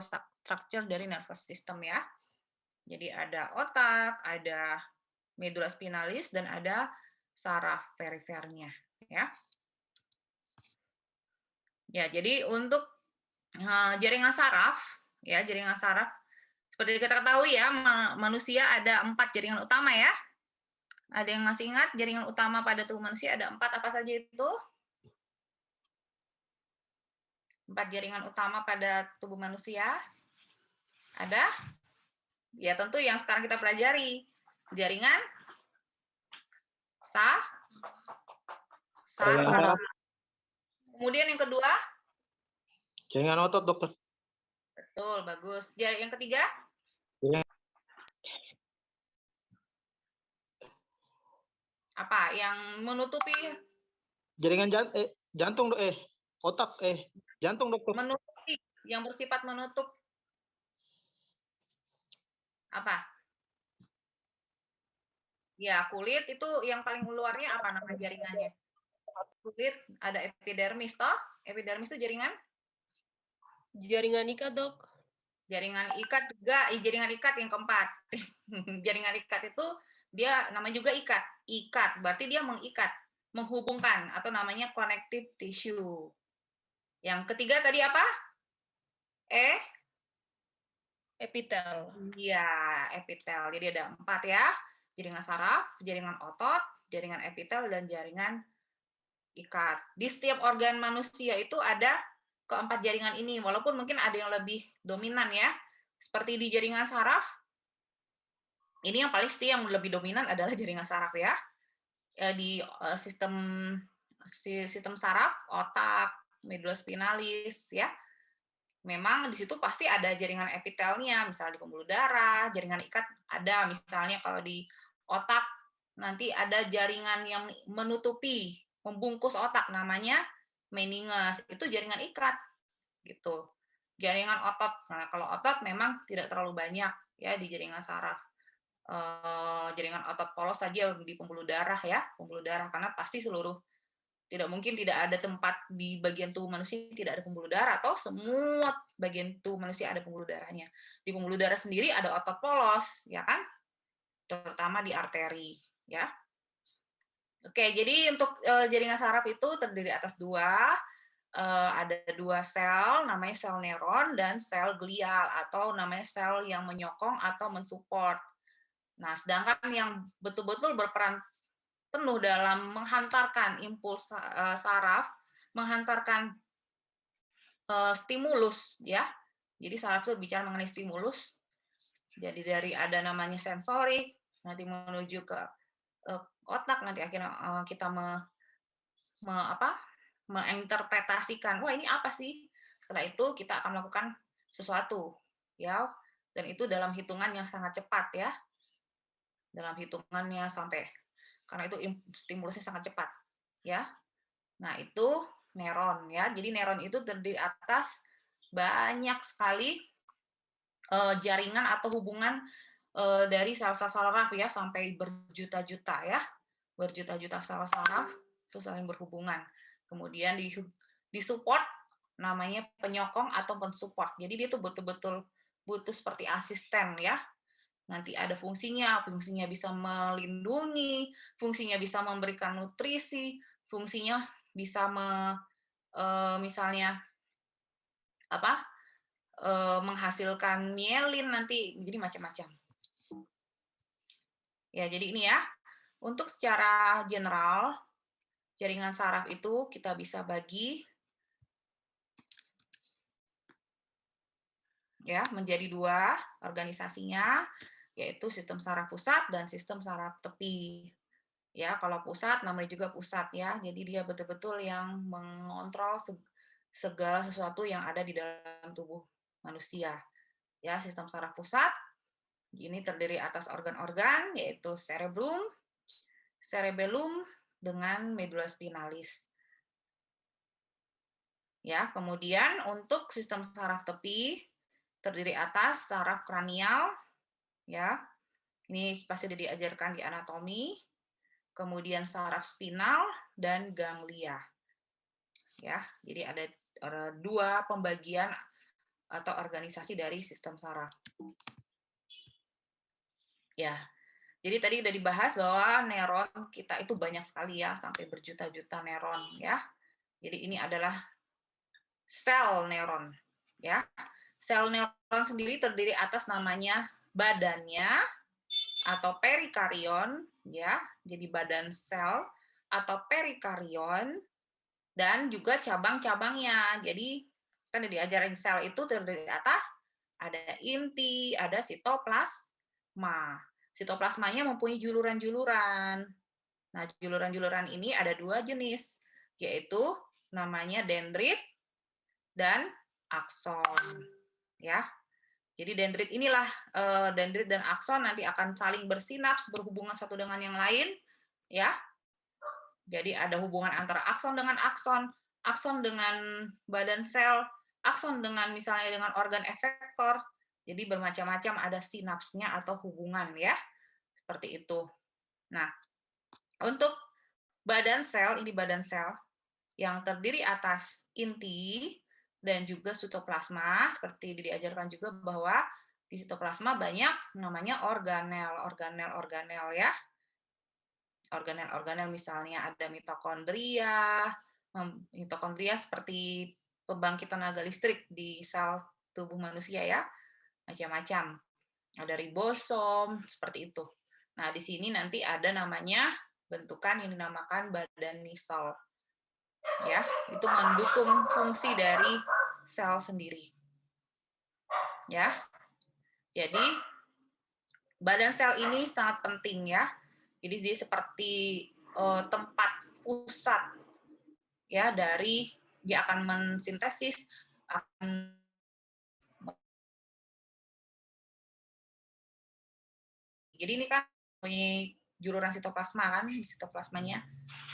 structure dari nervous system ya. Jadi ada otak, ada medulla spinalis, dan ada saraf perifernya ya. Ya, jadi untuk jaringan saraf, ya jaringan saraf seperti kita ketahui ya, manusia ada 4 jaringan utama ya. Ada yang masih ingat jaringan utama pada tubuh manusia ada 4, apa saja itu? 4 jaringan utama pada tubuh manusia. Ada? Ya tentu yang sekarang kita pelajari. Jaringan saraf. Kemudian yang kedua? Jaringan otot, dokter. Betul, bagus. Yang ketiga? Apa? Yang menutupi? Jaringan jantung, otak, jantung, dokter. Menutupi, yang bersifat menutup. Apa? Ya, kulit itu yang paling luarnya apa nama jaringannya? Kulit, ada epidermis toh? Epidermis itu jaringan? Jaringan ikat, Dok. Jaringan ikat juga, jaringan ikat yang keempat. Jaringan ikat itu dia namanya juga ikat. Ikat, berarti dia mengikat, menghubungkan, atau namanya connective tissue. Yang ketiga tadi apa? Epitel. Iya, epitel. Jadi ada 4 ya. Jaringan saraf, jaringan otot, jaringan epitel, dan jaringan ikat. Di setiap organ manusia itu ada keempat jaringan ini, walaupun mungkin ada yang lebih dominan ya. Seperti di jaringan saraf, ini yang paling pasti yang lebih dominan adalah jaringan saraf ya. Di sistem saraf, otak, medulla spinalis ya. Memang di situ pasti ada jaringan epitelnya, misalnya di pembuluh darah, jaringan ikat ada, misalnya kalau di otak nanti ada jaringan yang menutupi, membungkus otak, namanya meninges, itu jaringan ikat, gitu. Jaringan otot, nah kalau otot memang tidak terlalu banyak ya di jaringan saraf. Jaringan otot polos saja di pembuluh darah ya, pembuluh darah, karena pasti seluruh, tidak mungkin tidak ada tempat di bagian tubuh manusia tidak ada pembuluh darah, atau semua bagian tubuh manusia ada pembuluh darahnya. Di pembuluh darah sendiri ada otot polos, ya kan? Terutama di arteri, ya. Oke, jadi untuk jaringan saraf itu terdiri atas ada 2 sel, namanya sel neuron dan sel glial, atau namanya sel yang menyokong atau mensupport. Nah, sedangkan yang betul-betul berperan penuh dalam menghantarkan impuls saraf, menghantarkan stimulus ya. Jadi saraf itu bicara mengenai stimulus. Jadi dari ada namanya sensorik, nanti menuju ke otak, nanti akhirnya kita menginterpretasikan, wah ini apa sih? Setelah itu kita akan melakukan sesuatu ya, dan itu dalam hitungan yang sangat cepat ya. Dalam hitungannya sampai, karena itu stimulusnya sangat cepat ya. Nah, itu neuron ya. Jadi neuron itu terdiri atas banyak sekali jaringan atau hubungan dari sel-sel saraf ya, sampai berjuta-juta ya. Berjuta-juta sel saraf itu saling berhubungan. Kemudian disupport, namanya penyokong atau mensupport. Jadi dia tuh betul-betul butuh seperti asisten ya. Nanti ada fungsinya bisa melindungi, fungsinya bisa memberikan nutrisi, fungsinya bisa misalnya menghasilkan mielin nanti, jadi macam-macam. Ya, jadi ini ya. Untuk secara general, jaringan saraf itu kita bisa bagi ya menjadi 2 organisasinya, yaitu sistem saraf pusat dan sistem saraf tepi. Ya, kalau pusat namanya juga pusat ya. Jadi dia betul-betul yang mengontrol segala sesuatu yang ada di dalam tubuh manusia. Ya, sistem saraf pusat ini terdiri atas organ-organ yaitu cerebrum, cerebellum dengan medulla spinalis. Ya, kemudian untuk sistem saraf tepi terdiri atas saraf kranial ya. Ini pasti sudah diajarkan di anatomi. Kemudian saraf spinal dan ganglia. Ya, jadi ada 2 pembagian atau organisasi dari sistem saraf. Ya, jadi tadi udah dibahas bahwa neuron kita itu banyak sekali ya, sampai berjuta-juta neuron ya. Jadi ini adalah sel neuron ya. Sel neuron sendiri terdiri atas namanya badannya atau perikarion ya. Jadi badan sel atau perikarion dan juga cabang-cabangnya. Jadi kan diajarin sel itu terdiri atas ada inti, ada sitoplasma. Sitoplasmanya mempunyai juluran-juluran. Nah, juluran-juluran ini ada 2 jenis, yaitu namanya dendrit dan akson. Ya. Jadi dendrit inilah dendrit dan akson nanti akan saling bersinaps, berhubungan satu dengan yang lain, ya. Jadi ada hubungan antara akson dengan akson dengan badan sel, akson dengan misalnya dengan organ efektor. Jadi bermacam-macam ada sinapsnya atau hubungan ya. Seperti itu. Nah, untuk badan sel, ini badan sel yang terdiri atas inti dan juga sitoplasma, seperti diajarkan juga bahwa di sitoplasma banyak namanya organel ya. Organel misalnya ada mitokondria, mitokondria seperti pembangkit tenaga listrik di sel tubuh manusia ya, macam-macam. Ada ribosom, seperti itu. Nah, di sini nanti ada namanya bentukan yang dinamakan badan nisel. Ya, itu mendukung fungsi dari sel sendiri. Ya. Jadi badan sel ini sangat penting ya. Jadi dia seperti tempat pusat ya dari dia akan mensintesis akan jadi ini kan punya juluran sitoplasma kan, sitoplasmanya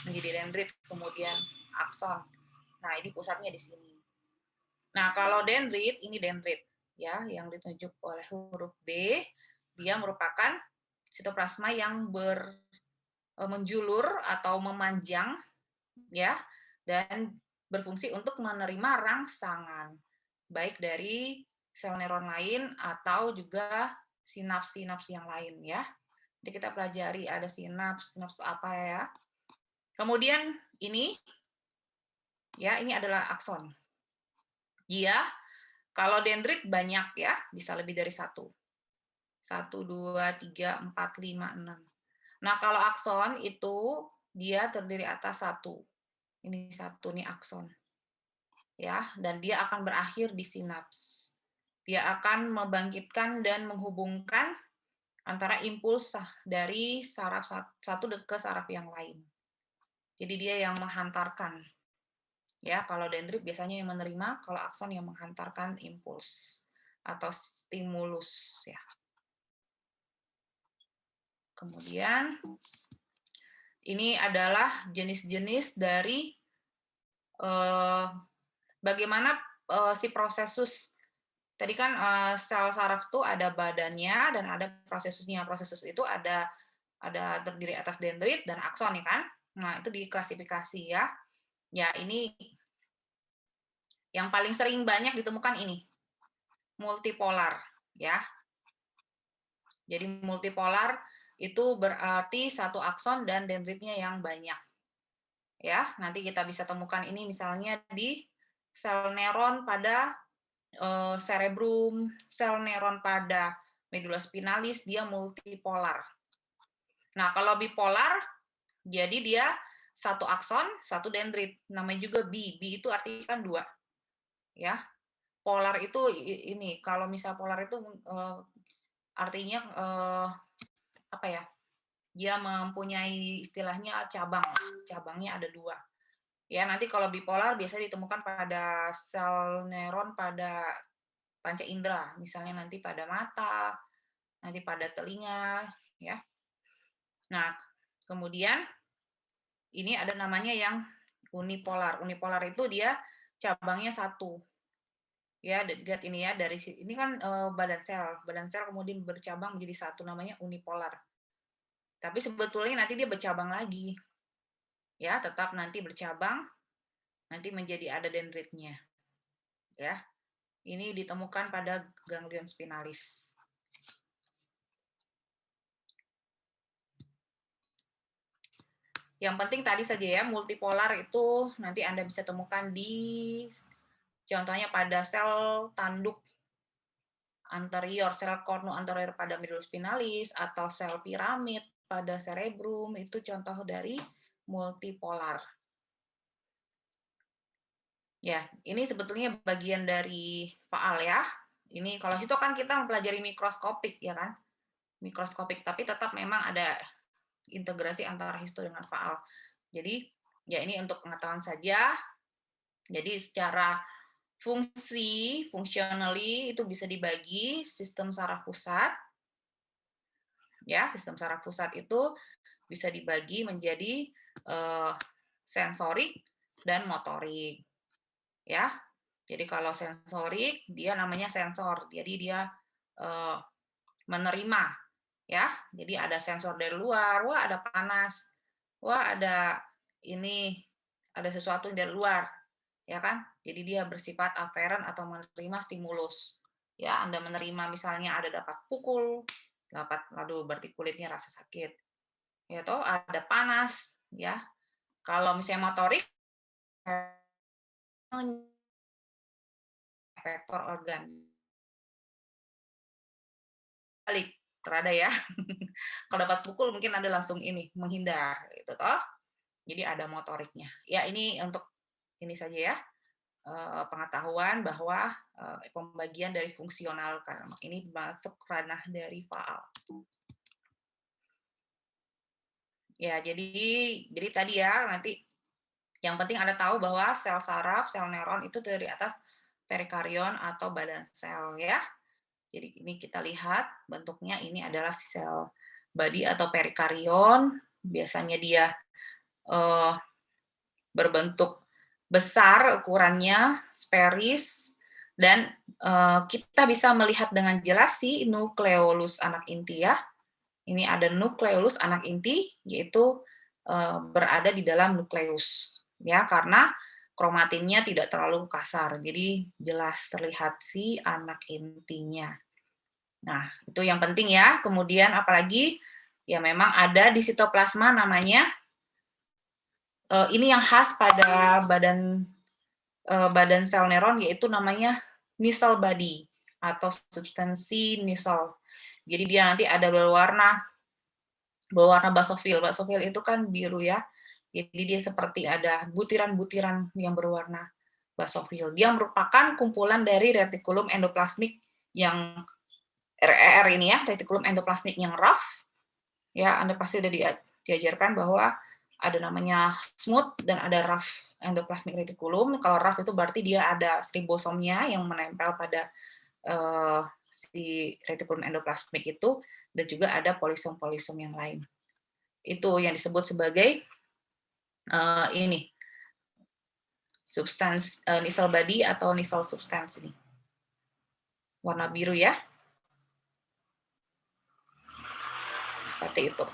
menjadi dendrit kemudian akson. Nah, ini pusatnya di sini. Nah, kalau dendrit ini dendrit ya yang ditunjuk oleh huruf D, dia merupakan sitoplasma yang menjulur atau memanjang ya dan berfungsi untuk menerima rangsangan baik dari sel neuron lain atau juga sinaps-sinaps yang lain ya. Jadi kita pelajari ada sinaps apa ya. Kemudian ini ya, ini adalah akson. Dia kalau dendrit banyak ya, bisa lebih dari 1. 1, 2, 3, 4, 5, 6. Nah, kalau akson itu dia terdiri atas 1. Ini 1 nih akson. Ya, dan dia akan berakhir di sinaps. Dia akan membangkitkan dan menghubungkan antara impuls dari saraf satu ke saraf yang lain. Jadi dia yang menghantarkan. Ya, kalau dendrit biasanya yang menerima, kalau akson yang menghantarkan impuls atau stimulus ya. Kemudian ini adalah jenis-jenis dari bagaimana si prosesus. Tadi kan sel saraf itu ada badannya dan ada prosesusnya. Prosesus itu ada terdiri atas dendrit dan akson ya kan. Nah, itu diklasifikasi ya. Ya, ini yang paling sering banyak ditemukan ini. Multipolar ya. Jadi multipolar itu berarti 1 akson dan dendritnya yang banyak. Ya, nanti kita bisa temukan ini misalnya di sel neuron pada cerebrum, sel neuron pada medula spinalis, dia multipolar. Nah, kalau bipolar, jadi dia 1 akson, 1 dendrit. Namanya juga bi. Bi itu artinya kan 2. Ya. Polar itu ini, kalau misal polar itu artinya apa ya? Dia mempunyai istilahnya cabang. Cabangnya ada 2. Ya, nanti kalau bipolar biasanya ditemukan pada sel neuron pada panca indera, misalnya nanti pada mata, nanti pada telinga, ya. Nah, kemudian ini ada namanya yang unipolar. Unipolar itu dia cabangnya 1. Ya, lihat ini ya, dari ini kan badan sel. Badan sel kemudian bercabang menjadi 1, namanya unipolar. Tapi sebetulnya nanti dia bercabang lagi. Ya, tetap nanti bercabang, nanti menjadi ada dendritnya. Ya. Ini ditemukan pada ganglion spinalis. Yang penting tadi saja ya, multipolar itu nanti Anda bisa temukan di contohnya pada sel tanduk anterior, sel kornu anterior pada midulus spinalis, atau sel piramid pada cerebrum, itu contoh dari multipolar. Ya, ini sebetulnya bagian dari faal ya. Ini kalau situ kan kita mempelajari mikroskopik ya kan, mikroskopik, tapi tetap memang ada integrasi antara histo dengan faal. Jadi ya ini untuk pengetahuan saja. Jadi secara functionally itu bisa dibagi sistem saraf pusat. Ya, sistem saraf pusat itu bisa dibagi menjadi sensorik dan motorik. Ya. Jadi kalau sensorik dia namanya sensor. Jadi dia menerima ya. Jadi ada sensor dari luar, wah ada panas. Wah ada ini ada sesuatu dari luar. Ya kan? Jadi dia bersifat aferen atau menerima stimulus. Ya, Anda menerima misalnya ada dapat pukul, lalu berarti kulitnya rasa sakit. Ya toh ada panas, ya. Kalau misalnya motorik efektor organ balik terada ya. Kalau dapat pukul mungkin Anda langsung ini menghindar gitu toh. Jadi ada motoriknya. Ya ini untuk ini saja ya. Pengetahuan bahwa pembagian dari fungsional karena ini masuk ranah dari faal. Ya, jadi tadi ya nanti yang penting Anda tahu bahwa sel saraf, sel neuron itu dari atas perikarion atau badan sel ya. Jadi ini kita lihat bentuknya ini adalah sel body atau perikarion. Biasanya dia berbentuk besar ukurannya, sferis, dan kita bisa melihat dengan jelas si nukleolus anak inti ya. Ini ada nukleolus anak inti, yaitu berada di dalam nukleus, ya karena kromatinnya tidak terlalu kasar, jadi jelas terlihat si anak intinya. Nah itu yang penting ya. Kemudian apalagi ya memang ada di sitoplasma namanya. Ini yang khas pada badan sel neuron yaitu namanya Nissl body atau substansi Nissl. Jadi dia nanti ada berwarna basofil. Basofil itu kan biru ya. Jadi dia seperti ada butiran-butiran yang berwarna basofil. Dia merupakan kumpulan dari retikulum endoplasmik yang RER ini ya, retikulum endoplasmik yang rough. Ya, Anda pasti sudah diajarkan bahwa ada namanya smooth dan ada rough endoplasmic reticulum. Kalau rough itu berarti dia ada ribosomnya yang menempel pada si reticulum endoplasmic itu, dan juga ada polisom-polisom yang lain. Itu yang disebut sebagai ini substance Nissl body atau Nissl substance ini. Warna biru ya. Seperti itu.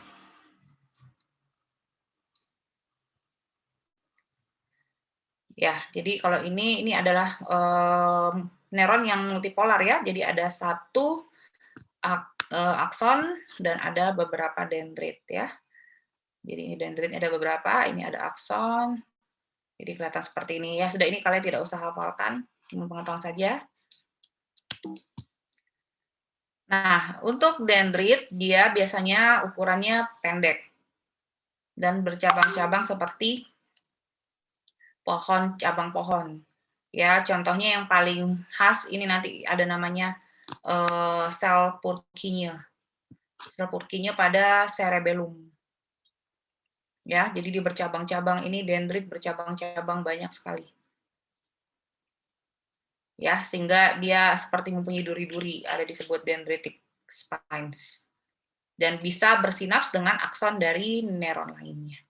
Ya, jadi kalau ini adalah neuron yang multipolar ya. Jadi ada satu akson dan ada beberapa dendrit ya. Jadi ini dendritnya ada beberapa, ini ada akson. Jadi kelihatan seperti ini ya. Sudah, ini kalian tidak usah hafalkan, cuma pengetahuan saja. Nah, untuk dendrit dia biasanya ukurannya pendek dan bercabang-cabang seperti pohon, cabang pohon. Ya, contohnya yang paling khas ini nanti ada namanya sel Purkinje. Sel Purkinje pada cerebellum. Ya, jadi dia bercabang-cabang, ini dendrit bercabang-cabang banyak sekali. Ya, sehingga dia seperti mempunyai duri-duri, ada disebut dendritic spines. Dan bisa bersinaps dengan akson dari neuron lainnya.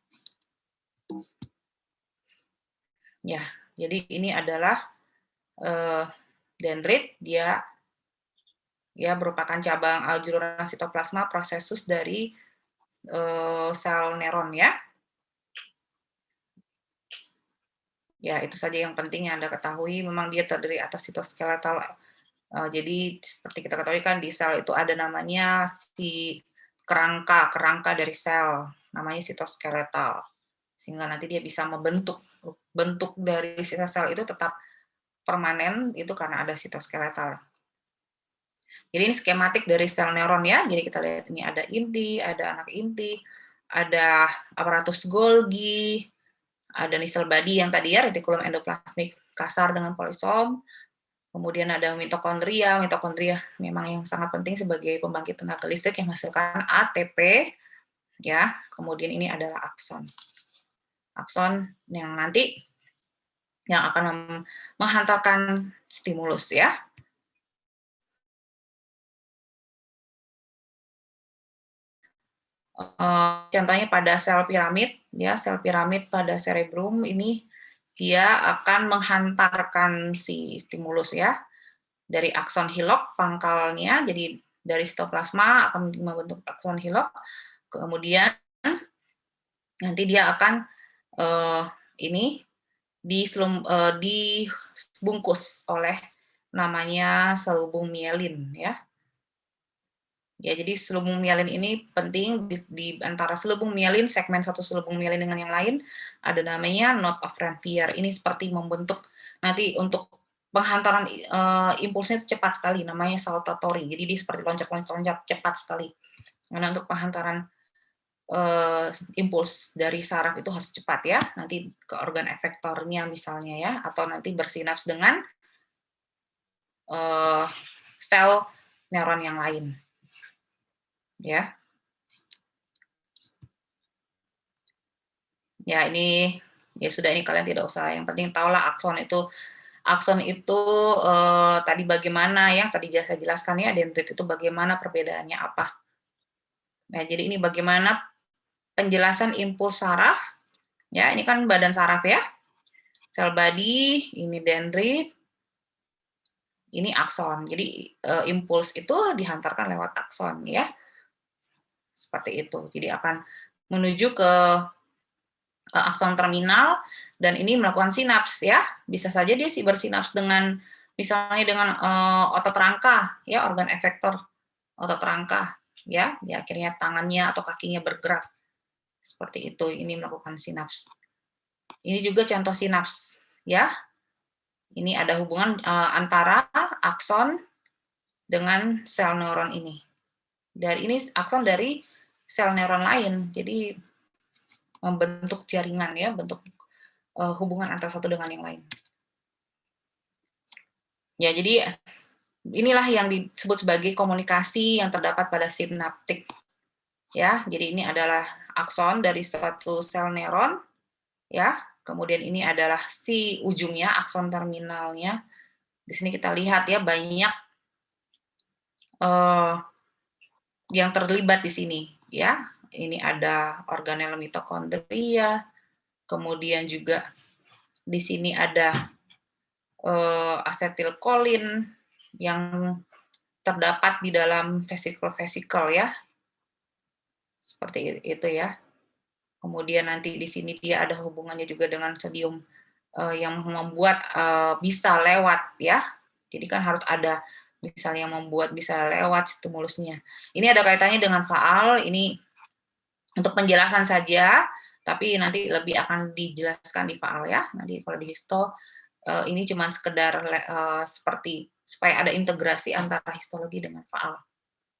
Ya, jadi ini adalah dendrit, dia merupakan cabang aljururan sitoplasma prosesus dari sel neuron ya. Ya, itu saja yang penting yang Anda ketahui, memang dia terdiri atas sitoskeletal. Jadi seperti kita ketahui kan di sel itu ada namanya si kerangka dari sel, namanya sitoskeletal. Sehingga nanti dia bisa membentuk bentuk dari sisa sel itu tetap permanen itu karena ada sitoskeletal. Jadi ini skematik dari sel neuron ya. Jadi kita lihat ini ada inti, ada anak inti, ada aparatus Golgi, ada nisel body yang tadi ya, retikulum endoplasmik kasar dengan polisom. Kemudian ada mitokondria. Mitokondria memang yang sangat penting sebagai pembangkit tenaga listrik yang menghasilkan ATP. Ya, kemudian ini adalah akson. Akson yang nanti yang akan menghantarkan stimulus ya. Contohnya pada sel piramid, ya sel piramid pada cerebrum ini dia akan menghantarkan si stimulus ya dari akson hilok pangkalnya, jadi dari sitoplasma akan membentuk akson hilok, kemudian nanti dia akan ini dibungkus oleh namanya selubung mielin ya. Ya, jadi selubung mielin ini penting di antara selubung mielin, segmen satu selubung mielin dengan yang lain, ada namanya knot of Ranvier. Ini seperti membentuk nanti untuk penghantaran impulsnya itu cepat sekali, namanya saltatory. Jadi dia seperti loncat-loncat cepat sekali. Karena untuk penghantaran impuls dari saraf itu harus cepat ya, nanti ke organ efektornya misalnya ya, atau nanti bersinaps dengan sel neuron yang lain. Ya. Ya, ini ya sudah, ini kalian tidak usah, yang penting tahulah akson itu tadi bagaimana yang tadi saya jelaskan ya, dendrit itu bagaimana perbedaannya apa. Nah, jadi ini bagaimana penjelasan impuls saraf. Ya, ini kan badan saraf ya. Sel body, ini dendrit, ini akson. Jadi impuls itu dihantarkan lewat akson ya. Seperti itu. Jadi akan menuju ke akson terminal dan ini melakukan sinaps ya. Bisa saja dia bersinaps dengan misalnya dengan otot rangka ya, organ efektor otot rangka ya. Di akhirnya tangannya atau kakinya bergerak. Seperti itu. Ini melakukan sinaps. Ini juga contoh sinaps ya. Ini ada hubungan antara akson dengan sel neuron ini. Dari ini akson dari sel neuron lain. Jadi membentuk jaringan ya, bentuk hubungan antara satu dengan yang lain. Ya, jadi inilah yang disebut sebagai komunikasi yang terdapat pada sinaptik. Ya, jadi ini adalah akson dari suatu sel neuron ya. Kemudian ini adalah si ujungnya, akson terminalnya. Di sini kita lihat ya banyak yang terlibat di sini ya. Ini ada organel mitokondria, kemudian juga di sini ada asetilkolin yang terdapat di dalam vesikel-vesikel ya. Seperti itu ya. Kemudian nanti di sini dia ada hubungannya juga dengan sodium yang membuat bisa lewat ya. Jadi kan harus ada misalnya yang membuat bisa lewat stimulusnya. Ini ada kaitannya dengan faal, ini untuk penjelasan saja, tapi nanti lebih akan dijelaskan di faal ya. Nanti kalau di histo ini cuma sekedar seperti supaya ada integrasi antara histologi dengan faal.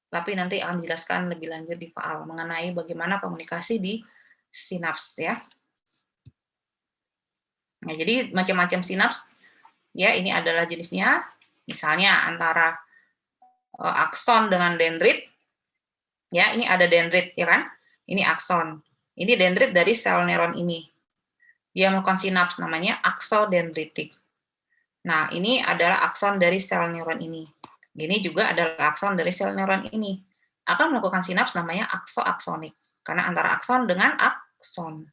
Tapi nanti akan dijelaskan lebih lanjut di faal mengenai bagaimana komunikasi di sinaps ya. Nah, jadi macam-macam sinaps ya, ini adalah jenisnya. Misalnya antara akson dengan dendrit. Ya, ini ada dendrit ya kan? Ini akson. Ini dendrit dari sel neuron ini. Dia melakukan sinaps namanya aksodendritik. Nah, ini adalah akson dari sel neuron ini. Ini juga adalah akson dari sel neuron ini. Akan melakukan sinaps namanya aksoaksonik. Karena antara akson dengan akson.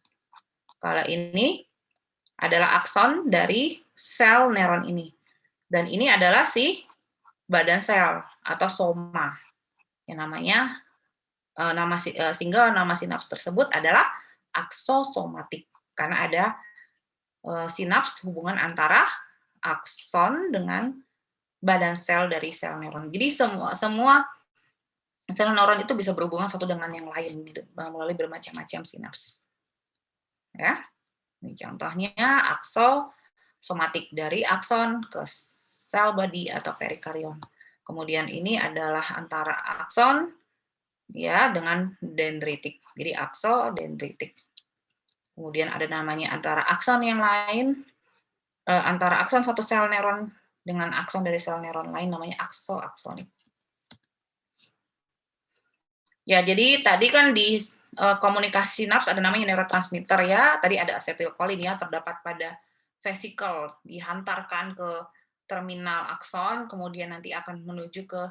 Kalau ini adalah akson dari sel neuron ini. Dan ini adalah si badan sel atau soma. Yang namanya sehingga nama sinaps tersebut adalah aksosomatik. Karena ada sinaps, hubungan antara akson dengan badan sel dari sel neuron. Jadi semua sel neuron itu bisa berhubungan satu dengan yang lain melalui bermacam-macam sinaps. Ya, ini contohnya aksosomatik dari akson ke sel body atau perikarion. Kemudian ini adalah antara akson ya dengan dendritik. Jadi aksodendritik. Kemudian ada namanya antara akson yang lain, antara akson satu sel neuron dengan akson dari sel neuron lain namanya aksoaksonik. Ya, jadi tadi kan di komunikasi sinaps ada namanya neurotransmitter ya. Tadi ada asetilkolin ya, terdapat pada vesikel, dihantarkan ke terminal akson, kemudian nanti akan menuju ke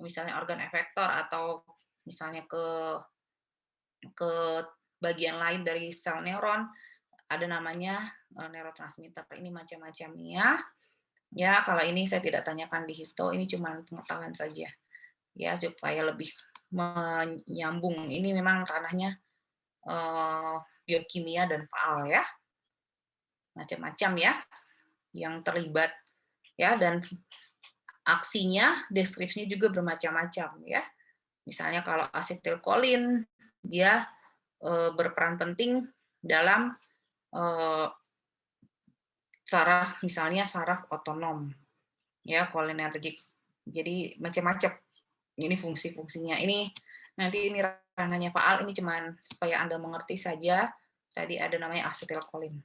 misalnya organ efektor atau misalnya ke bagian lain dari sel neuron. Ada namanya neurotransmitter. Ini macam-macamnya. Ya, kalau ini saya tidak tanyakan di histo, ini cuma pengetahuan saja. Ya, supaya lebih menyambung. Ini memang ranahnya biokimia dan PAL ya. Macam-macam ya yang terlibat ya, dan aksinya, deskripsinya juga bermacam-macam ya. Misalnya kalau asetilkolin dia berperan penting dalam saraf, misalnya saraf otonom ya, kolinergik. Jadi macam-macam ini fungsi-fungsinya. Ini nanti ini ranahnya Pak Al, ini cuman supaya Anda mengerti saja. Tadi ada namanya asetilkolin.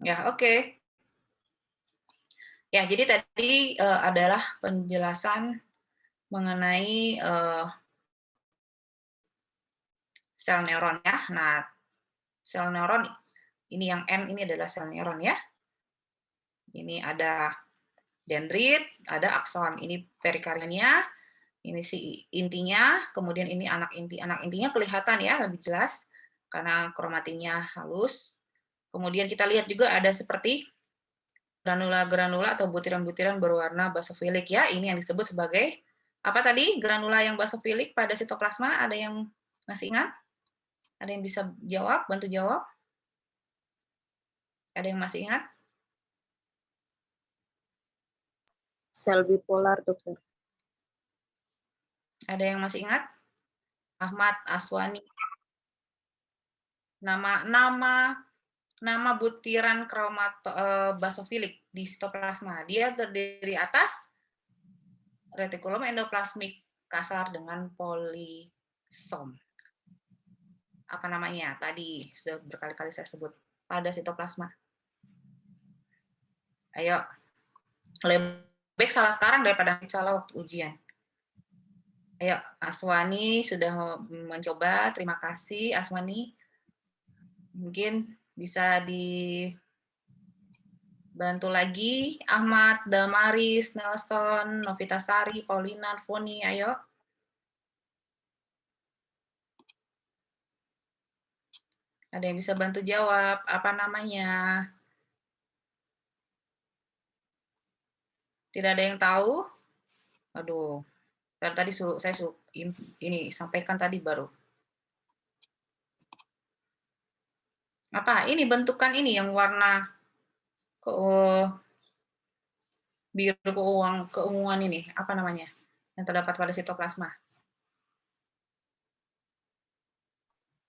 Ya, oke. Ya, jadi tadi adalah penjelasan mengenai sel neuron ya. Nah, sel neuron ini yang M ini adalah sel neuron ya. Ini ada dendrit, ada akson. Ini perikarionnya, ini si intinya, kemudian ini anak inti. Anak intinya kelihatan ya, lebih jelas karena kromatinya halus. Kemudian kita lihat juga ada seperti granula-granula atau butiran-butiran berwarna basofilik ya. Ini yang disebut sebagai apa tadi? Granula yang basofilik pada sitoplasma. Ada yang masih ingat? Ada yang bisa jawab? Bantu jawab. Ada yang masih ingat? Sel bipolar, dokter. Ada yang masih ingat? Ahmad, Aswani. Nama butiran basofilik di sitoplasma. Dia terdiri atas retikulum endoplasmik kasar dengan polisom. Apa namanya? Tadi sudah berkali-kali saya sebut pada sitoplasma. Ayo, lebih baik salah sekarang daripada salah waktu ujian. Ayo, Aswani sudah mencoba. Terima kasih, Aswani. Mungkin bisa dibantu lagi. Ahmad, Damaris, Nelson, Novitasari, Paulina, Foni, ayo. Ada yang bisa bantu jawab, apa namanya? Tidak ada yang tahu? Aduh, tadi saya ini sampaikan tadi baru. Apa? Ini bentukan ini yang warna biru keunguan ini, apa namanya? Yang terdapat pada sitoplasma.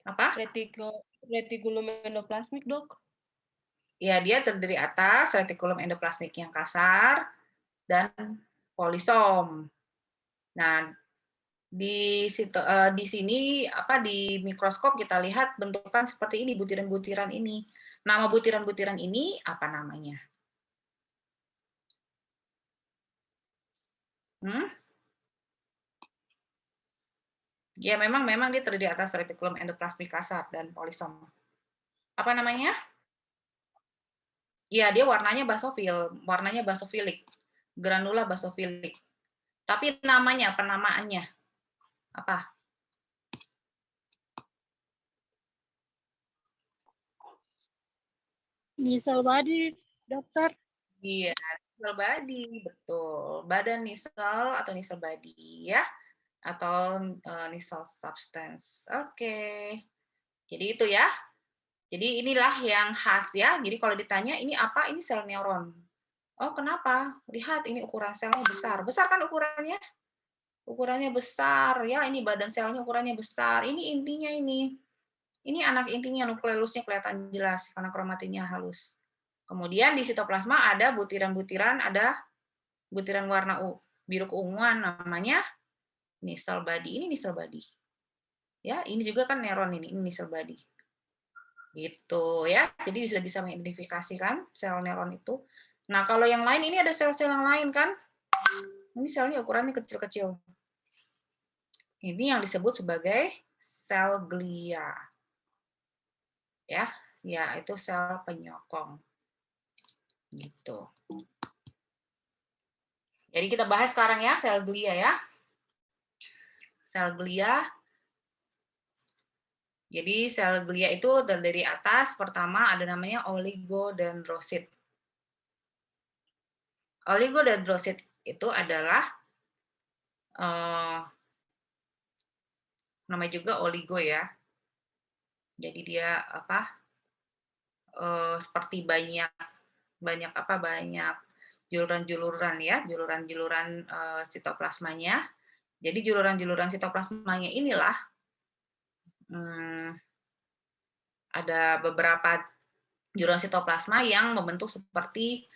Apa? Retikulum endoplasmik, dok. Ya, dia terdiri atas retikulum endoplasmik yang kasar dan polisom. Nah, di sini di mikroskop kita lihat bentukan seperti ini, butiran-butiran ini. Nama butiran-butiran ini apa namanya? Ya, memang dia terdiri atas retikulum endoplasmik kasar dan polisom. Apa namanya? Ya, dia warnanya basofilik. Granula basofilik. Tapi namanya, penamaannya apa? Nisel body, dokter. Iya, nisel body, betul. Badan nisel atau nisel body ya, atau nisel substance. Oke. Jadi itu ya. Jadi inilah yang khas ya. Jadi kalau ditanya ini apa? Ini sel neuron. Oh, kenapa? Lihat ini ukuran selnya besar. Besar kan ukurannya? Ukurannya besar ya. Ini badan selnya ukurannya besar. Ini intinya ini. Ini anak intinya, nukleusnya kelihatan jelas karena kromatinnya halus. Kemudian di sitoplasma ada butiran-butiran, ada butiran warna biru keunguan namanya ini sel body. Ini sel body. Ya, ini juga kan neuron ini sel body. Gitu ya. Jadi bisa mengidentifikasikan sel neuron itu. Nah, kalau yang lain ini ada sel-sel yang lain kan? Ini selnya ukurannya kecil-kecil. Ini yang disebut sebagai sel glia. Ya, itu sel penyokong. Gitu. Jadi kita bahas sekarang ya sel glia ya. Sel glia. Jadi sel glia itu terdiri atas pertama ada namanya oligodendrosit. Oligodendrosit itu adalah namanya juga oligo ya. Jadi dia seperti banyak juluran-juluran ya, juluran-juluran sitoplasmanya. Jadi juluran-juluran sitoplasmanya inilah ada beberapa juluran sitoplasma yang membentuk seperti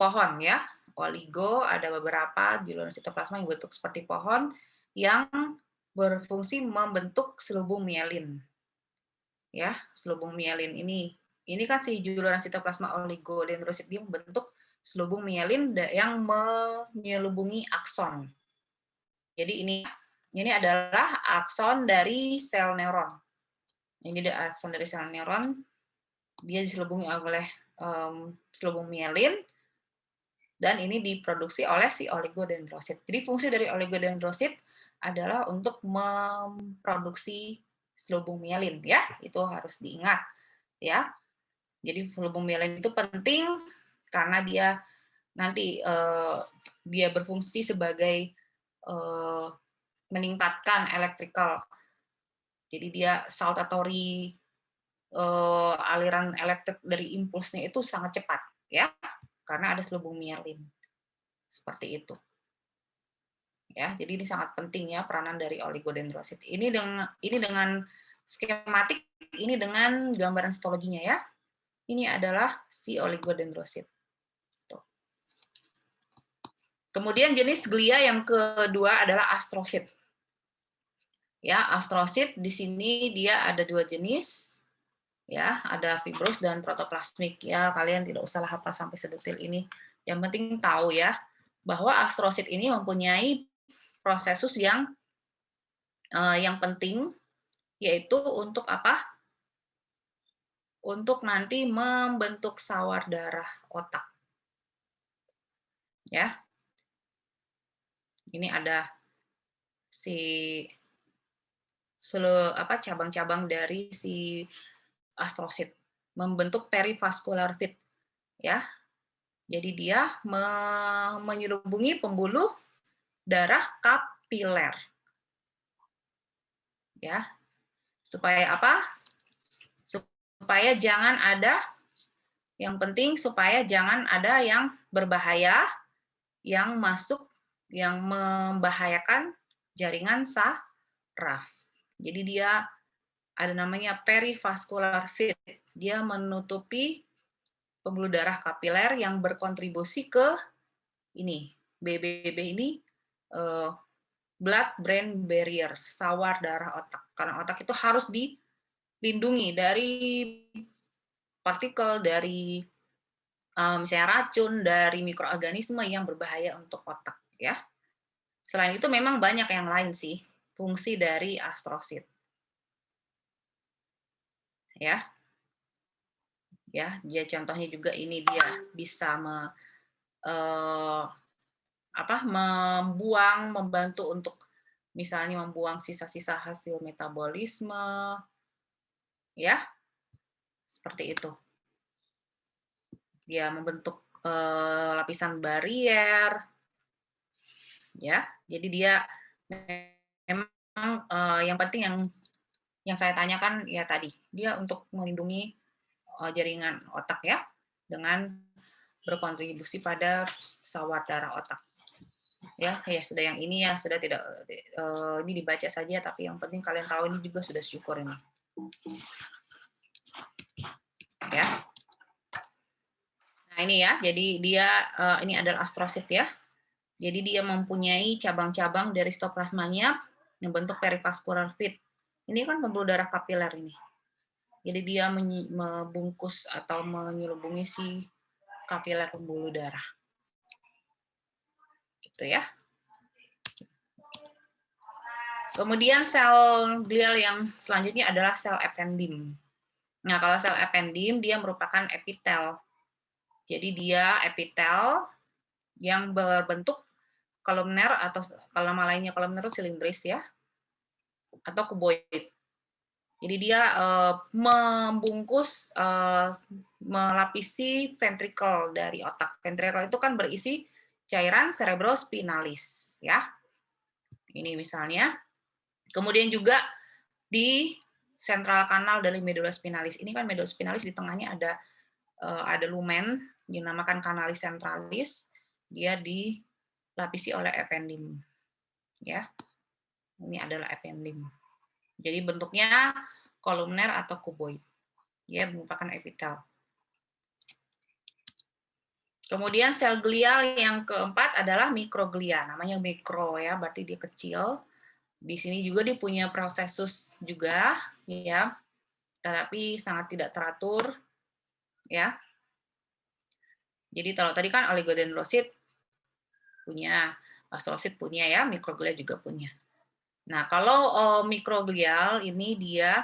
pohon ya. Oligo ada beberapa juluran sitoplasma yang bentuk seperti pohon yang berfungsi membentuk selubung mielin. Ya, selubung mielin ini kan si juluran sitoplasma oligodendrosit dia membentuk selubung mielin yang menyelubungi akson. Jadi ini adalah akson dari sel neuron. Ini ada akson dari sel neuron, dia diselubungi oleh selubung mielin, dan ini diproduksi oleh si oligodendrosit. Jadi fungsi dari oligodendrosit adalah untuk memproduksi selubung mielin ya, itu harus diingat ya. Jadi selubung mielin itu penting karena dia nanti dia berfungsi sebagai meningkatkan electrical. Jadi dia saltatory aliran elektrik dari impulsnya itu sangat cepat ya, karena ada selubung mielin. Seperti itu. Ya, jadi ini sangat penting ya peranan dari oligodendrosit. Ini dengan skematik, ini dengan gambaran histologinya ya. Ini adalah si oligodendrosit. Tuh. Kemudian jenis glia yang kedua adalah astrosit. Ya, astrosit di sini dia ada dua jenis. Ya, ada fibros dan protoplasmik ya. Kalian tidak usah hafal sampai sedetil ini. Yang penting tahu ya bahwa astrosit ini mempunyai prosesus yang penting, yaitu untuk apa? Untuk nanti membentuk sawar darah otak. Ya. Ini ada cabang-cabang dari si astrosit membentuk perivaskular fit ya. Jadi dia menyelubungi pembuluh darah kapiler. Ya. Supaya apa? Supaya jangan ada yang berbahaya yang masuk yang membahayakan jaringan saraf. Jadi dia ada namanya perivaskular fit. Dia menutupi pembuluh darah kapiler yang berkontribusi ke ini BBB ini blood brain barrier, sawar darah otak. Karena otak itu harus dilindungi dari partikel, dari misalnya racun, dari mikroorganisme yang berbahaya untuk otak ya. Selain itu memang banyak yang lain sih fungsi dari astrosit. Ya. Ya, dia contohnya juga ini dia bisa membantu untuk misalnya membuang sisa-sisa hasil metabolisme, ya, seperti itu. Dia membentuk lapisan barier, ya. Jadi dia memang yang penting yang Yang saya tanyakan ya tadi, dia untuk melindungi jaringan otak ya, dengan berkontribusi pada sawar darah otak. Ya, sudah yang ini ya sudah tidak ini dibaca saja, tapi yang penting kalian tahu ini juga sudah syukur ini. Ya. Nah, ini ya. Jadi dia ini adalah astrosit ya. Jadi dia mempunyai cabang-cabang dari sitoplasmanya yang bentuk perivaskular fit. Ini kan pembuluh darah kapiler ini. Jadi dia membungkus atau menyelubungi si kapiler pembuluh darah. Gitu ya. Kemudian sel glial yang selanjutnya adalah sel ependim. Nah, kalau sel ependim dia merupakan epitel. Jadi dia epitel yang berbentuk kolumner atau kalau nama lainnya kolumner silindris ya, atau kuboid. Jadi dia membungkus, melapisi ventricle dari otak. Ventricle itu kan berisi cairan cerebrospinalis ya. Ini misalnya. Kemudian juga di sentral kanal dari medula spinalis. Ini kan medula spinalis di tengahnya ada lumen dinamakan kanalis centralis. Dia dilapisi oleh ependim. Ya. Ini adalah ependim. Jadi bentuknya kolumner atau kuboid. Dia merupakan epitel. Kemudian sel glial yang keempat adalah mikroglia. Namanya mikro ya, berarti dia kecil. Di sini juga dia punya prosesus juga ya. Tetapi sangat tidak teratur ya. Jadi kalau tadi kan oligodendrosit punya, astrosit punya ya, mikroglia juga punya. Nah, kalau mikroglial ini dia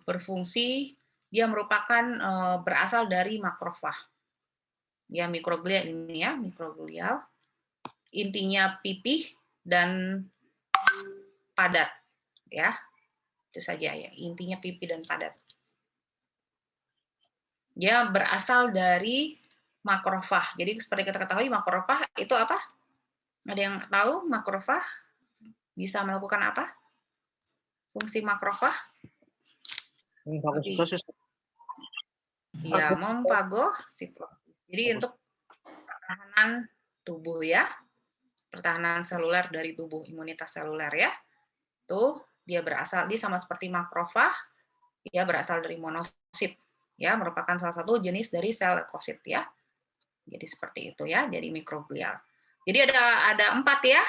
berfungsi, dia merupakan berasal dari makrofag. Ya, mikroglia ini ya, mikroglial. Intinya pipih dan padat ya. Itu saja ya, intinya pipih dan padat. Dia berasal dari makrofag. Jadi seperti kita ketahui makrofag itu apa? Ada yang tahu makrofag bisa melakukan apa? Fungsi makrofag? Fagositosis. Ya, memfagositosis. Jadi untuk pertahanan tubuh ya. Pertahanan seluler dari tubuh, imunitas seluler ya. Tuh, dia sama seperti makrofag, dia berasal dari monosit. Ya, merupakan salah satu jenis dari sel leukosit ya. Jadi seperti itu ya, jadi mikroglial. Jadi ada 4 ya.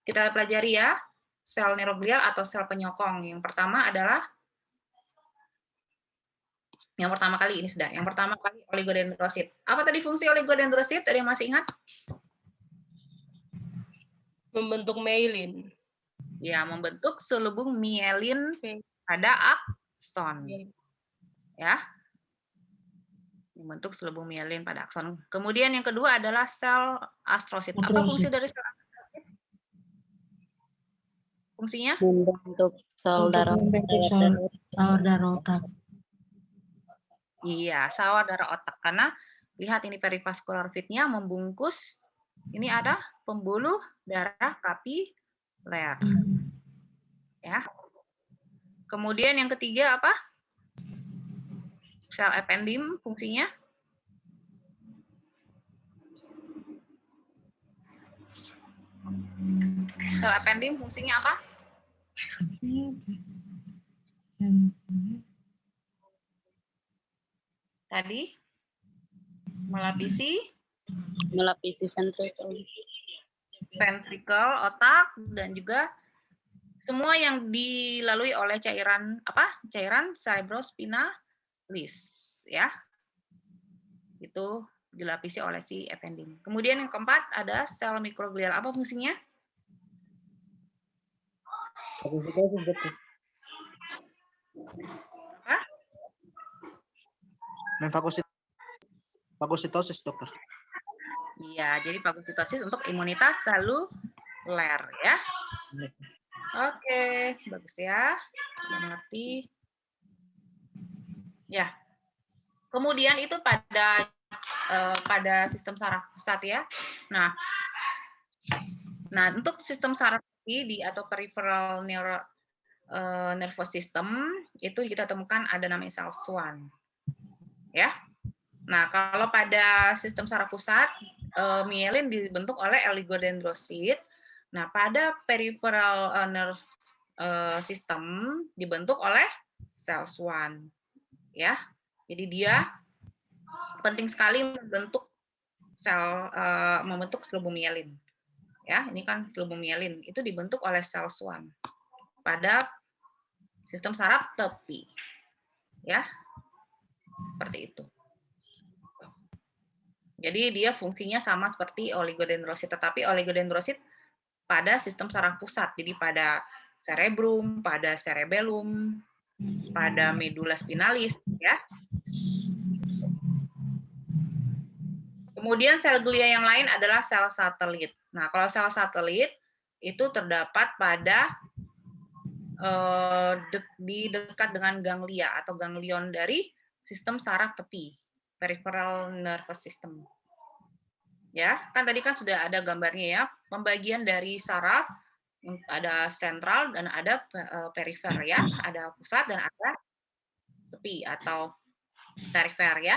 Kita pelajari ya. Sel neuroglial atau sel penyokong. Yang pertama kali ini sudah. Yang pertama kali oligodendrosit. Apa tadi fungsi oligodendrosit? Ada yang masih ingat? Membentuk myelin. Ya, membentuk selubung mielin pada akson. Ya. Membentuk selubung mielin pada akson. Kemudian yang kedua adalah sel astrosit. Apa fungsi dari sel astrosit? Fungsinya? Membentuk sel darah otak. Iya, sawar darah otak. Karena lihat ini perivaskular fitnya membungkus. Ini ada pembuluh darah kapiler. Ya. Kemudian yang ketiga apa? Sel ependim fungsinya? Sel ependim fungsinya apa? Tadi melapisi ventricle otak dan juga semua yang dilalui oleh cairan cerebrospinalis ya. Itu dilapisi oleh si ependim. Kemudian yang keempat ada sel mikroglial. Apa fungsinya? Apa? Fagositosis, dokter. Iya, jadi fagositosis untuk imunitas seluler ya. Oke, bagus ya. Sudah mengerti. Ya. Kemudian itu pada sistem saraf pusat ya. Nah, untuk sistem saraf atau peripheral nervous system itu kita temukan ada namanya sel Schwann. Ya. Nah, kalau pada sistem saraf pusat, mielin dibentuk oleh oligodendrosit. Nah, pada peripheral nerve system dibentuk oleh sel Schwann. Ya. Jadi dia penting sekali membentuk mielin. Ya, ini kan mielin itu dibentuk oleh sel Schwann pada sistem saraf tepi. Ya. Seperti itu. Jadi dia fungsinya sama seperti oligodendrosit, tetapi oligodendrosit pada sistem saraf pusat. Jadi pada cerebrum, pada cerebellum, pada medula spinalis, ya. Kemudian sel glia yang lain adalah sel satelit. Nah, kalau sel satelit itu terdapat pada di dekat dengan ganglia atau ganglion dari sistem saraf tepi, peripheral nervous system. Ya, kan tadi kan sudah ada gambarnya ya, pembagian dari saraf ada sentral dan ada perifer ya, ada pusat dan ada tepi atau perifer ya.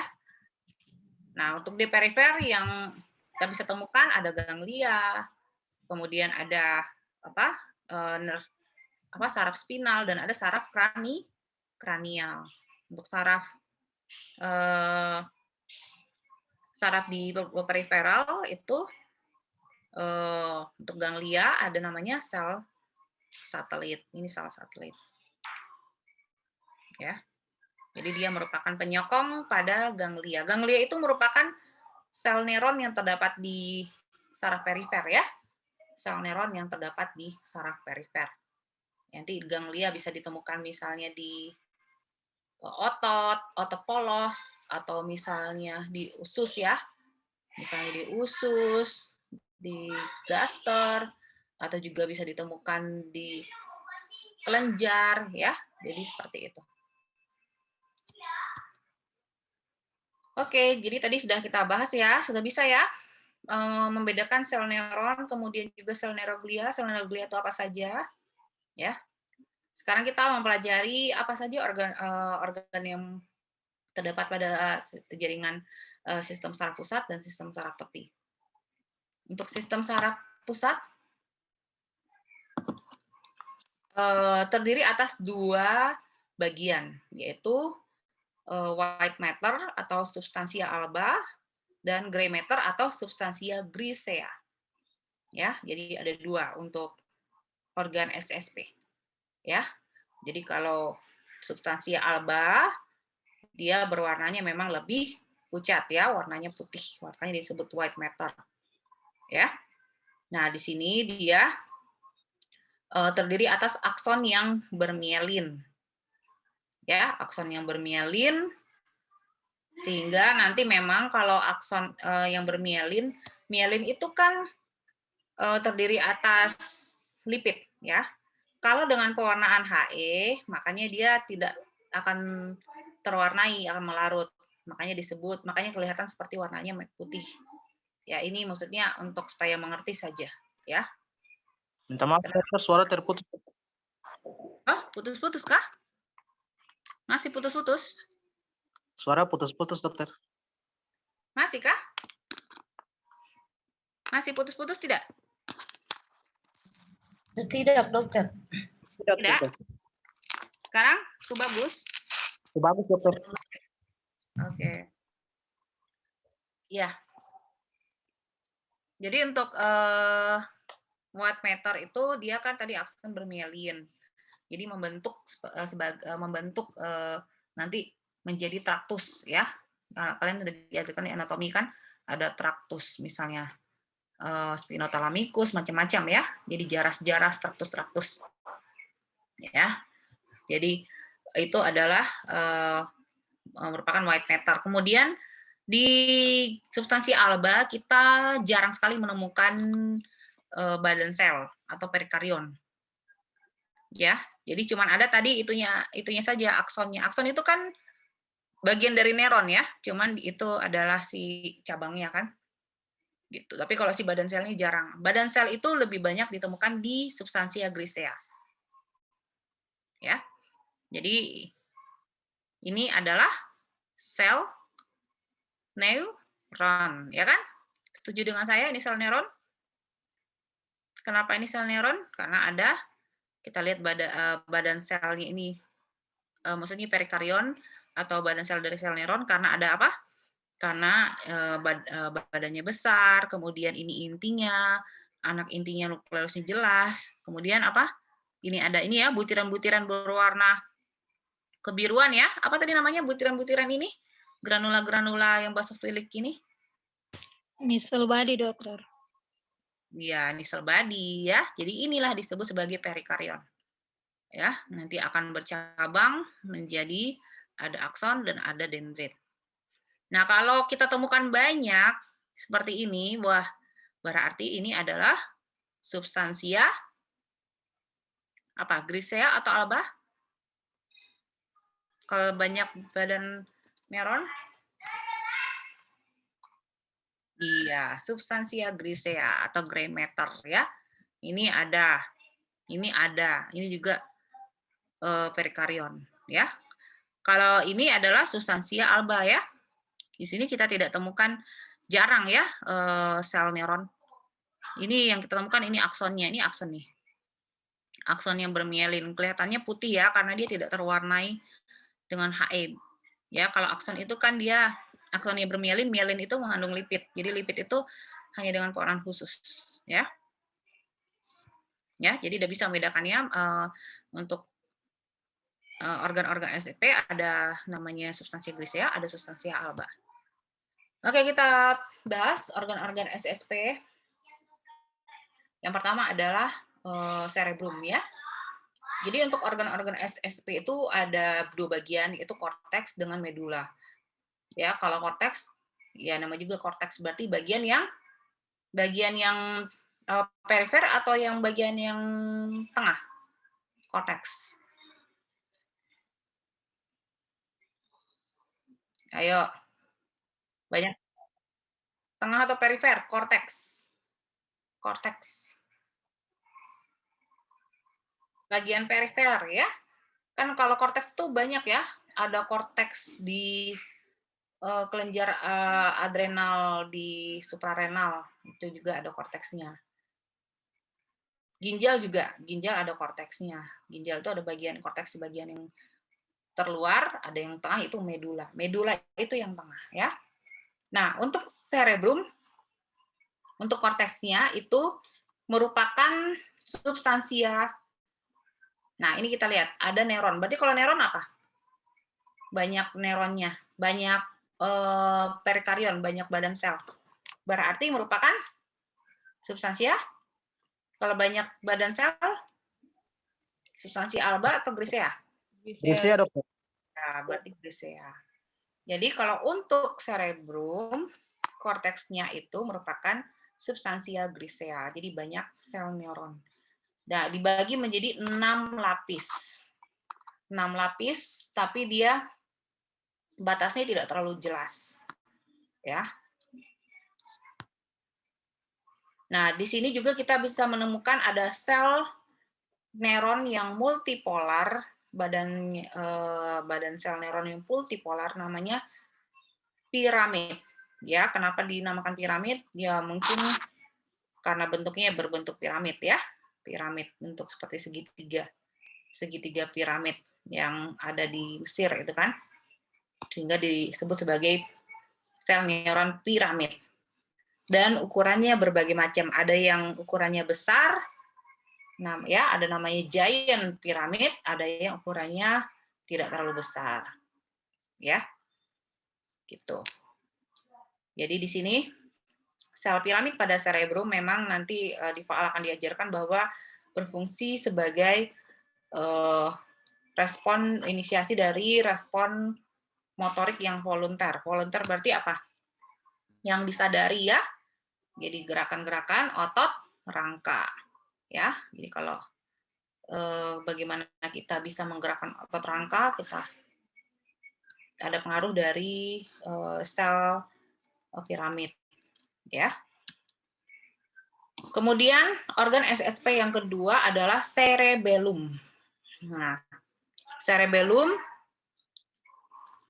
Nah, untuk di perifer yang kita bisa temukan ada ganglia, kemudian ada saraf spinal dan ada saraf kranial. Untuk saraf di periferal itu untuk ganglia ada namanya sel satelit. Ini sel satelit. Ya. Jadi dia merupakan penyokong pada ganglia. Ganglia itu merupakan sel neuron yang terdapat di saraf perifer ya. Sel neuron yang terdapat di saraf perifer. Nanti ganglia bisa ditemukan misalnya di otot polos, atau misalnya di usus ya. Misalnya di usus, di gaster, atau juga bisa ditemukan di kelenjar ya. Jadi seperti itu. Oke, jadi tadi sudah kita bahas ya, sudah bisa ya membedakan sel neuron, kemudian juga sel neuroglia. Sel neuroglia itu apa saja? Ya. Sekarang kita mempelajari apa saja organ yang terdapat pada jaringan sistem saraf pusat dan sistem saraf tepi. Untuk sistem saraf pusat terdiri atas 2 bagian, yaitu white matter atau substansia alba dan gray matter atau substansia grisea. Ya, jadi ada 2 untuk organ SSP. Ya. Jadi kalau substansia alba dia berwarnanya memang lebih pucat ya, warnanya putih, makanya disebut white matter. Ya. Nah, di sini dia terdiri atas akson yang bermielin. Ya, akson yang bermielin, sehingga nanti memang kalau akson yang bermielin, mielin itu kan terdiri atas lipid ya. Kalau dengan pewarnaan He, makanya dia tidak akan terwarnai, akan melarut. Makanya kelihatan seperti warnanya putih. Ya, ini maksudnya untuk supaya mengerti saja, ya. Minta maaf, dokter, suara terputus. Oh, putus-putus kah? Masih putus-putus? Suara putus-putus, dokter. Masih kah? Masih putus-putus tidak? Tidak, dokter. Tidak, Tidak. dokter. Sekarang bagus? Bagus, dokter. Oke. Ya. Jadi untuk white matter itu dia kan tadi akson bermielin. Jadi membentuk nanti menjadi traktus ya. Nah, kalian sudah diajarkan di anatomi kan ada traktus misalnya spinothalamikus macam-macam ya. Jadi jaras-jaras traktus-traktus. Ya. Jadi itu adalah merupakan white matter. Kemudian di substansi alba kita jarang sekali menemukan badan sel atau perikarion. Ya, jadi cuman ada tadi itunya saja aksonnya. Akson itu kan bagian dari neuron ya, cuman itu adalah si cabangnya kan. Gitu. Tapi kalau si badan selnya jarang. Badan sel itu lebih banyak ditemukan di substansia grisea. ya. Jadi ini adalah sel neuron, ya kan? Setuju dengan saya ini sel neuron? Kenapa ini sel neuron? Karena ada, kita lihat badan selnya ini, maksudnya perikarion atau badan sel dari sel neuron, karena ada apa? Karena badannya besar, kemudian ini intinya, anak intinya nukleusnya jelas, kemudian apa? Ini ada ini ya, butiran-butiran berwarna kebiruan ya. Apa tadi namanya butiran-butiran ini? Granula-granula yang basofilik ini? Nisel body, dokter. Ya, nisel body ya. Jadi inilah disebut sebagai perikarion. Ya, nanti akan bercabang menjadi ada akson dan ada dendrit. Nah, kalau kita temukan banyak seperti ini, wah, berarti ini adalah substansia apa? Grisea atau alba? Kalau banyak badan neuron? Iya, substansia grisea atau gray matter ya. Ini ada, ini juga perikarion ya. Kalau ini adalah substansia alba ya. Di sini kita tidak temukan, jarang ya sel neuron. Ini yang kita temukan ini aksonnya, ini akson nih. Akson yang bermielin kelihatannya putih ya karena dia tidak terwarnai dengan He. Ya, kalau akson itu kan dia akson yang bermielin, mielin itu mengandung lipid. Jadi lipid itu hanya dengan pewarnaan khusus, ya. Ya, jadi tidak bisa membedakannya untuk organ-organ SSP ada namanya substansi grisea, ada substansi alba. Oke, kita bahas organ-organ SSP. Yang pertama adalah cerebrum ya. Jadi untuk organ-organ SSP itu ada dua bagian, yaitu korteks dengan medula. Ya, kalau korteks, ya nama juga korteks berarti bagian yang perifer atau yang bagian yang tengah. Korteks. Ayo. Banyak. Tengah atau perifer? Korteks. Korteks. Bagian perifer ya. Kan kalau korteks itu banyak ya. Ada korteks di kelenjar adrenal, di suprarenal. Itu juga ada korteksnya. Ginjal juga. Ginjal ada korteksnya. Ginjal itu ada bagian korteks di bagian yang terluar, ada yang tengah itu medula. Medula itu yang tengah ya. Nah, untuk cerebrum, untuk korteksnya itu merupakan substansia. Nah, ini kita lihat, ada neuron. Berarti kalau neuron apa? Banyak neuronnya, banyak perikarion, banyak badan sel. Berarti merupakan substansia. Kalau banyak badan sel, substansi alba atau grisea? Grisea, dokter. Nah, berarti grisea. Jadi kalau untuk cerebrum, korteksnya itu merupakan substansia grisea. Jadi banyak sel neuron. Nah, dibagi menjadi 6 lapis. 6 lapis, tapi dia batasnya tidak terlalu jelas. Ya. Nah, di sini juga kita bisa menemukan ada sel neuron yang multipolar, badan sel neuron yang multipolar namanya piramid. Ya, kenapa dinamakan piramid? Ya mungkin karena bentuknya berbentuk piramid ya. Piramid bentuk seperti segitiga. Segitiga piramid yang ada di Mesir itu kan. Sehingga disebut sebagai sel neuron piramid. Dan ukurannya berbagai macam. Ada yang ukurannya besar, ya ada namanya giant pyramid, ada yang ukurannya tidak terlalu besar. Ya. Gitu. Jadi di sini sel piramid pada cerebrum memang nanti di faal akan diajarkan bahwa berfungsi sebagai respon inisiasi dari respon motorik yang volunter. Volunter berarti apa? Yang disadari ya. Jadi gerakan-gerakan otot rangka. Ya, jadi kalau bagaimana kita bisa menggerakkan otot rangka, kita ada pengaruh dari sel piramid, ya. Kemudian organ SSP yang kedua adalah cerebellum. Nah, cerebellum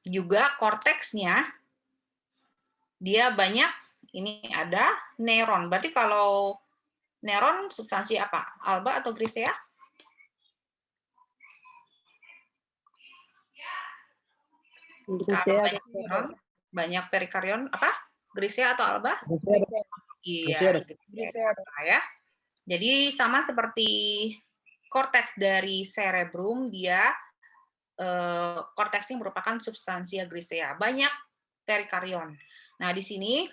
juga korteksnya dia banyak, ini ada neuron. Berarti kalau neuron substansi apa? Alba atau grisea? Kalau banyak neuron, banyak perikarion, apa? Grisea atau alba? Iya, grisea ya. Jadi sama seperti korteks dari cerebrum, dia korteksnya merupakan substansia grisea. Banyak perikarion. Nah, di sini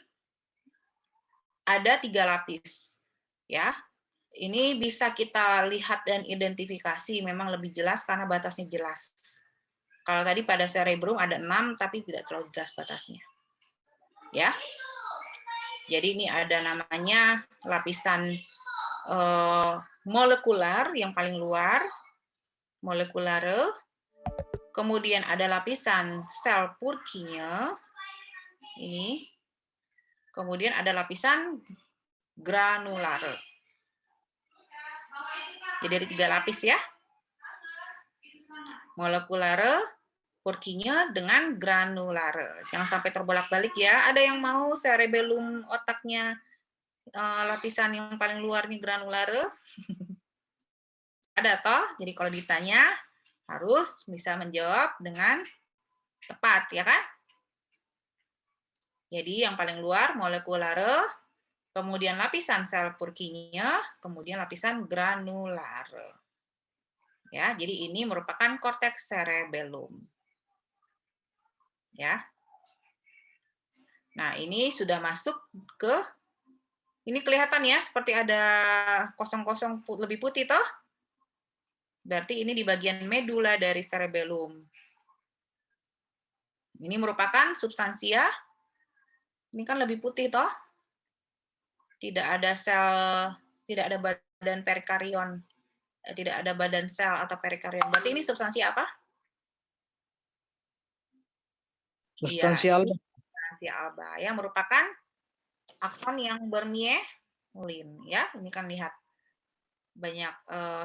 ada 3 lapis. Ya. Ini bisa kita lihat dan identifikasi, memang lebih jelas karena batasnya jelas. Kalau tadi pada cerebrum ada 6, tapi tidak terlalu jelas batasnya. Ya. Jadi ini ada namanya lapisan molekular yang paling luar, molekulare. Kemudian ada lapisan sel Purkinje, ini. Kemudian ada lapisan granulare. Jadi ada 3 lapis ya. Molekulare, Purkinje dengan granulare. Jangan sampai terbolak-balik ya. Ada yang mau cerebellum otaknya lapisan yang paling luarnya granulare? Ada toh? Jadi kalau ditanya harus bisa menjawab dengan tepat, ya kan? Jadi yang paling luar molekulare, kemudian lapisan sel Purkinje, kemudian lapisan granulare. Ya, jadi ini merupakan korteks cerebellum. Ya. Nah, ini sudah masuk ke, ini kelihatan ya, seperti ada kosong-kosong lebih putih toh? Berarti ini di bagian medula dari cerebellum. Ini merupakan substansia, ini kan lebih putih toh? Tidak ada sel, tidak ada badan perikarion, tidak ada badan sel atau perikarion. Berarti ini substansi apa? Substansi Iya, alba. substansi alba ya, merupakan akson yang bermielin ya. Ini kan lihat banyak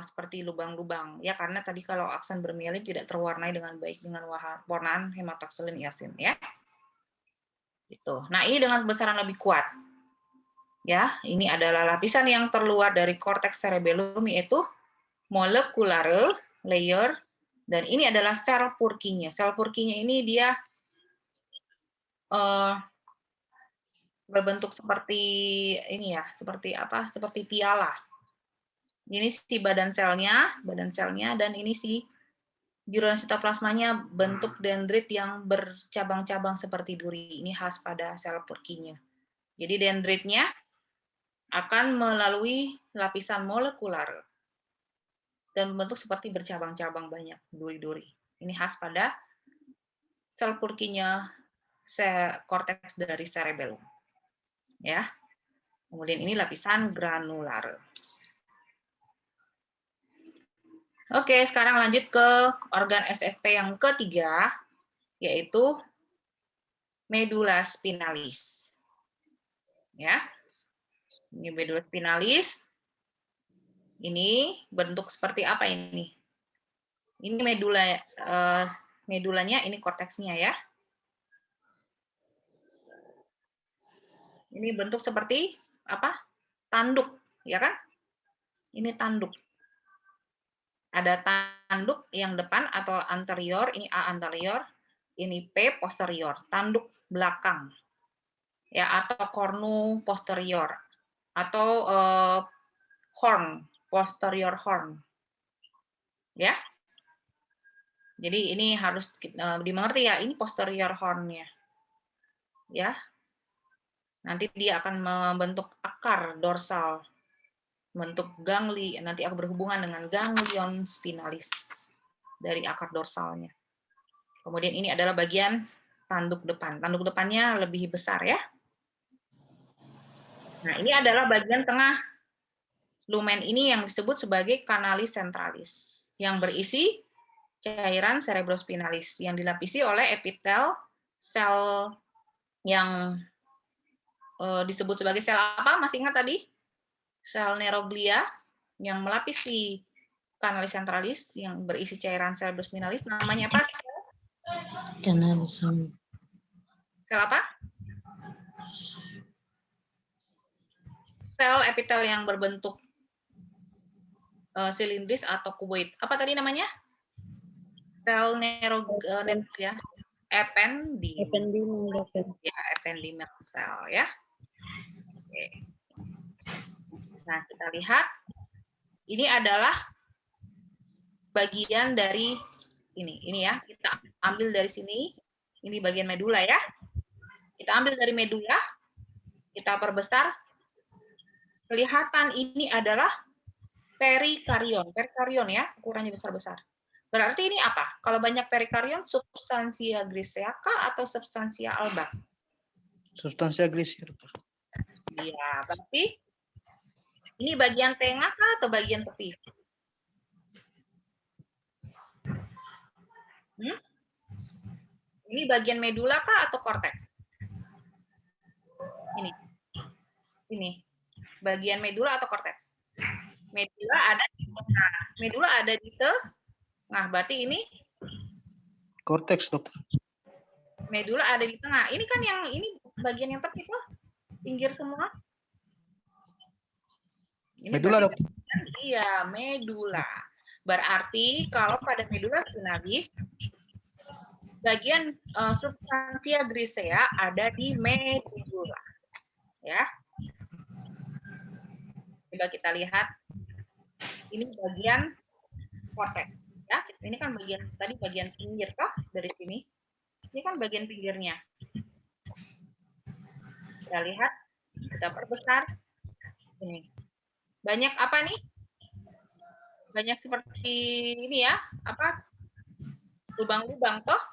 seperti lubang-lubang ya, karena tadi kalau akson bermielin tidak terwarnai dengan baik dengan warnaan hematoxylin iasin ya. Gitu. Nah, ini dengan besaran lebih kuat. Ya, ini adalah lapisan yang terluar dari korteks cerebellum, yaitu molekulare layer, dan ini adalah sel Purkinje. Sel Purkinje ini dia berbentuk seperti ini ya, seperti apa? Seperti piala. Ini si badan selnya, dan ini si biruan sitoplasmanya bentuk dendrit yang bercabang-cabang seperti duri. Ini khas pada sel Purkinje. Jadi dendritnya akan melalui lapisan molekular dan membentuk seperti bercabang-cabang banyak, duri-duri. Ini khas pada sel Purkinje, korteks dari cerebellum. Ya. Kemudian ini lapisan granular. Oke, sekarang lanjut ke organ SSP yang ketiga, yaitu medula spinalis. Ya. Ini medula spinalis. Ini bentuk seperti apa ini? Ini medulanya, ini korteksnya ya. Ini bentuk seperti apa? Tanduk, ya kan? Ini tanduk. Ada tanduk yang depan atau anterior, ini A anterior, ini P posterior, tanduk belakang. Ya, atau cornu posterior atau horn, posterior horn. Ya. Jadi ini harus dimengerti ya, ini posterior horn-nya. Ya. Nanti dia akan membentuk akar dorsal, membentuk gangli, nanti akan berhubungan dengan ganglion spinalis dari akar dorsalnya. Kemudian ini adalah bagian tanduk depan. Tanduk depannya lebih besar ya. Nah, ini adalah bagian tengah lumen ini yang disebut sebagai canalis centralis, yang berisi cairan cerebrospinalis yang dilapisi oleh epitel sel yang disebut sebagai sel apa? Masih ingat tadi? Sel neuroglia yang melapisi kanalis sentralis yang berisi cairan sel spinalis namanya apa? Kanalis. Sel apa? Sel epitel yang berbentuk silindris atau kuboid. Apa tadi namanya? Sel ya. Ependymel. Ependymel, dokter. Ya, ependymel sel ya. Oke. Nah, kita lihat ini adalah bagian dari ini ya. Kita ambil dari sini. Ini bagian medula ya. Kita ambil dari medula. Kita perbesar. Kelihatan ini adalah perikarion. Perikarion ya, ukurannya besar-besar. Berarti ini apa? Kalau banyak perikarion, substansia grisea kah atau substansia alba? Substansia grisea, dokter. Iya, berarti ini bagian tengah kah atau bagian tepi? Ini bagian medula kah atau korteks? Ini. Bagian medula atau korteks? Medula ada di tengah. Medula ada di tengah. Berarti ini Korteks, dokter. medula ada di tengah. Ini kan yang ini bagian yang tepi tuh. Pinggir semua. Ini Medula, dokter. Iya, medula. Berarti kalau pada medula spinalis bagian substansia grisea ada di medula. Ya. Coba kita lihat. Ini bagian korteks. Ya, ini kan bagian tadi bagian pinggir kah dari sini? Ini kan bagian pinggirnya. Kita lihat, kita perbesar. Ini. Banyak apa nih? Banyak seperti ini ya, apa? Lubang-lubang toh?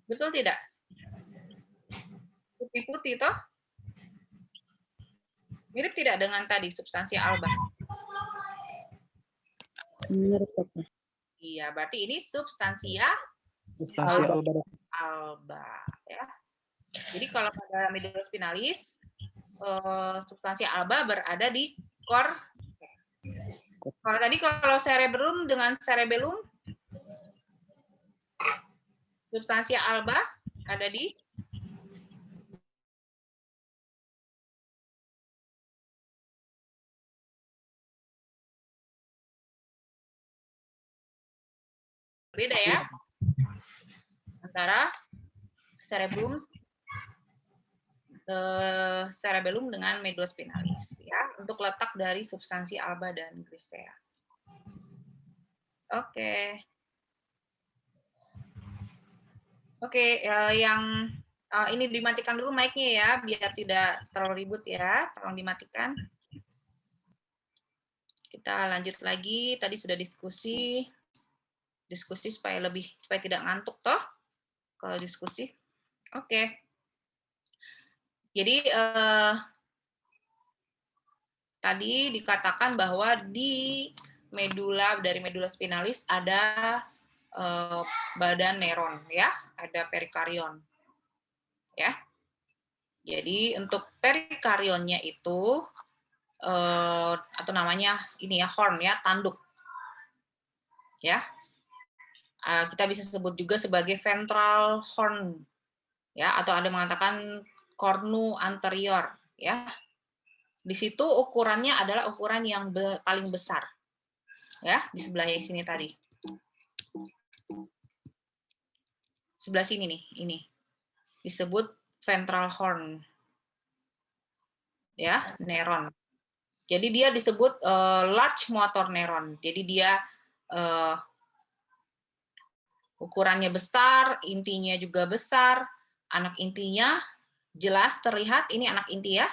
Betul tidak? Putih-putih toh? Mirip tidak dengan tadi substansi alba? Mirip, dokter. Iya, berarti ini substansia Substansia alba. alba ya. Jadi kalau pada medula spinalis substansi alba berada di korteks. Kalau tadi kalau cerebrum dengan cerebellum substansi alba ada di beda ya antara cerebellum dengan medula spinalis ya untuk letak dari substansi alba dan grisea. Oke. Oke, yang ini dimatikan dulu mic-nya ya biar tidak terlalu ribut ya. Tolong dimatikan. Kita lanjut lagi. Tadi sudah diskusi supaya tidak ngantuk toh kalau diskusi. Oke. Jadi tadi dikatakan bahwa di dari medula spinalis ada badan neuron ya, ada perikarion. Ya. Jadi untuk perikarionnya itu atau namanya ini ya horn ya, tanduk. Ya. Kita bisa sebut juga sebagai ventral horn ya atau ada mengatakan cornu anterior ya. Di situ ukurannya adalah ukuran yang paling besar ya di sebelah sini tadi. Sebelah sini nih, ini disebut ventral horn ya, neuron. Jadi dia disebut large motor neuron. Jadi dia ukurannya besar, intinya juga besar. Anak intinya jelas terlihat, ini anak inti ya.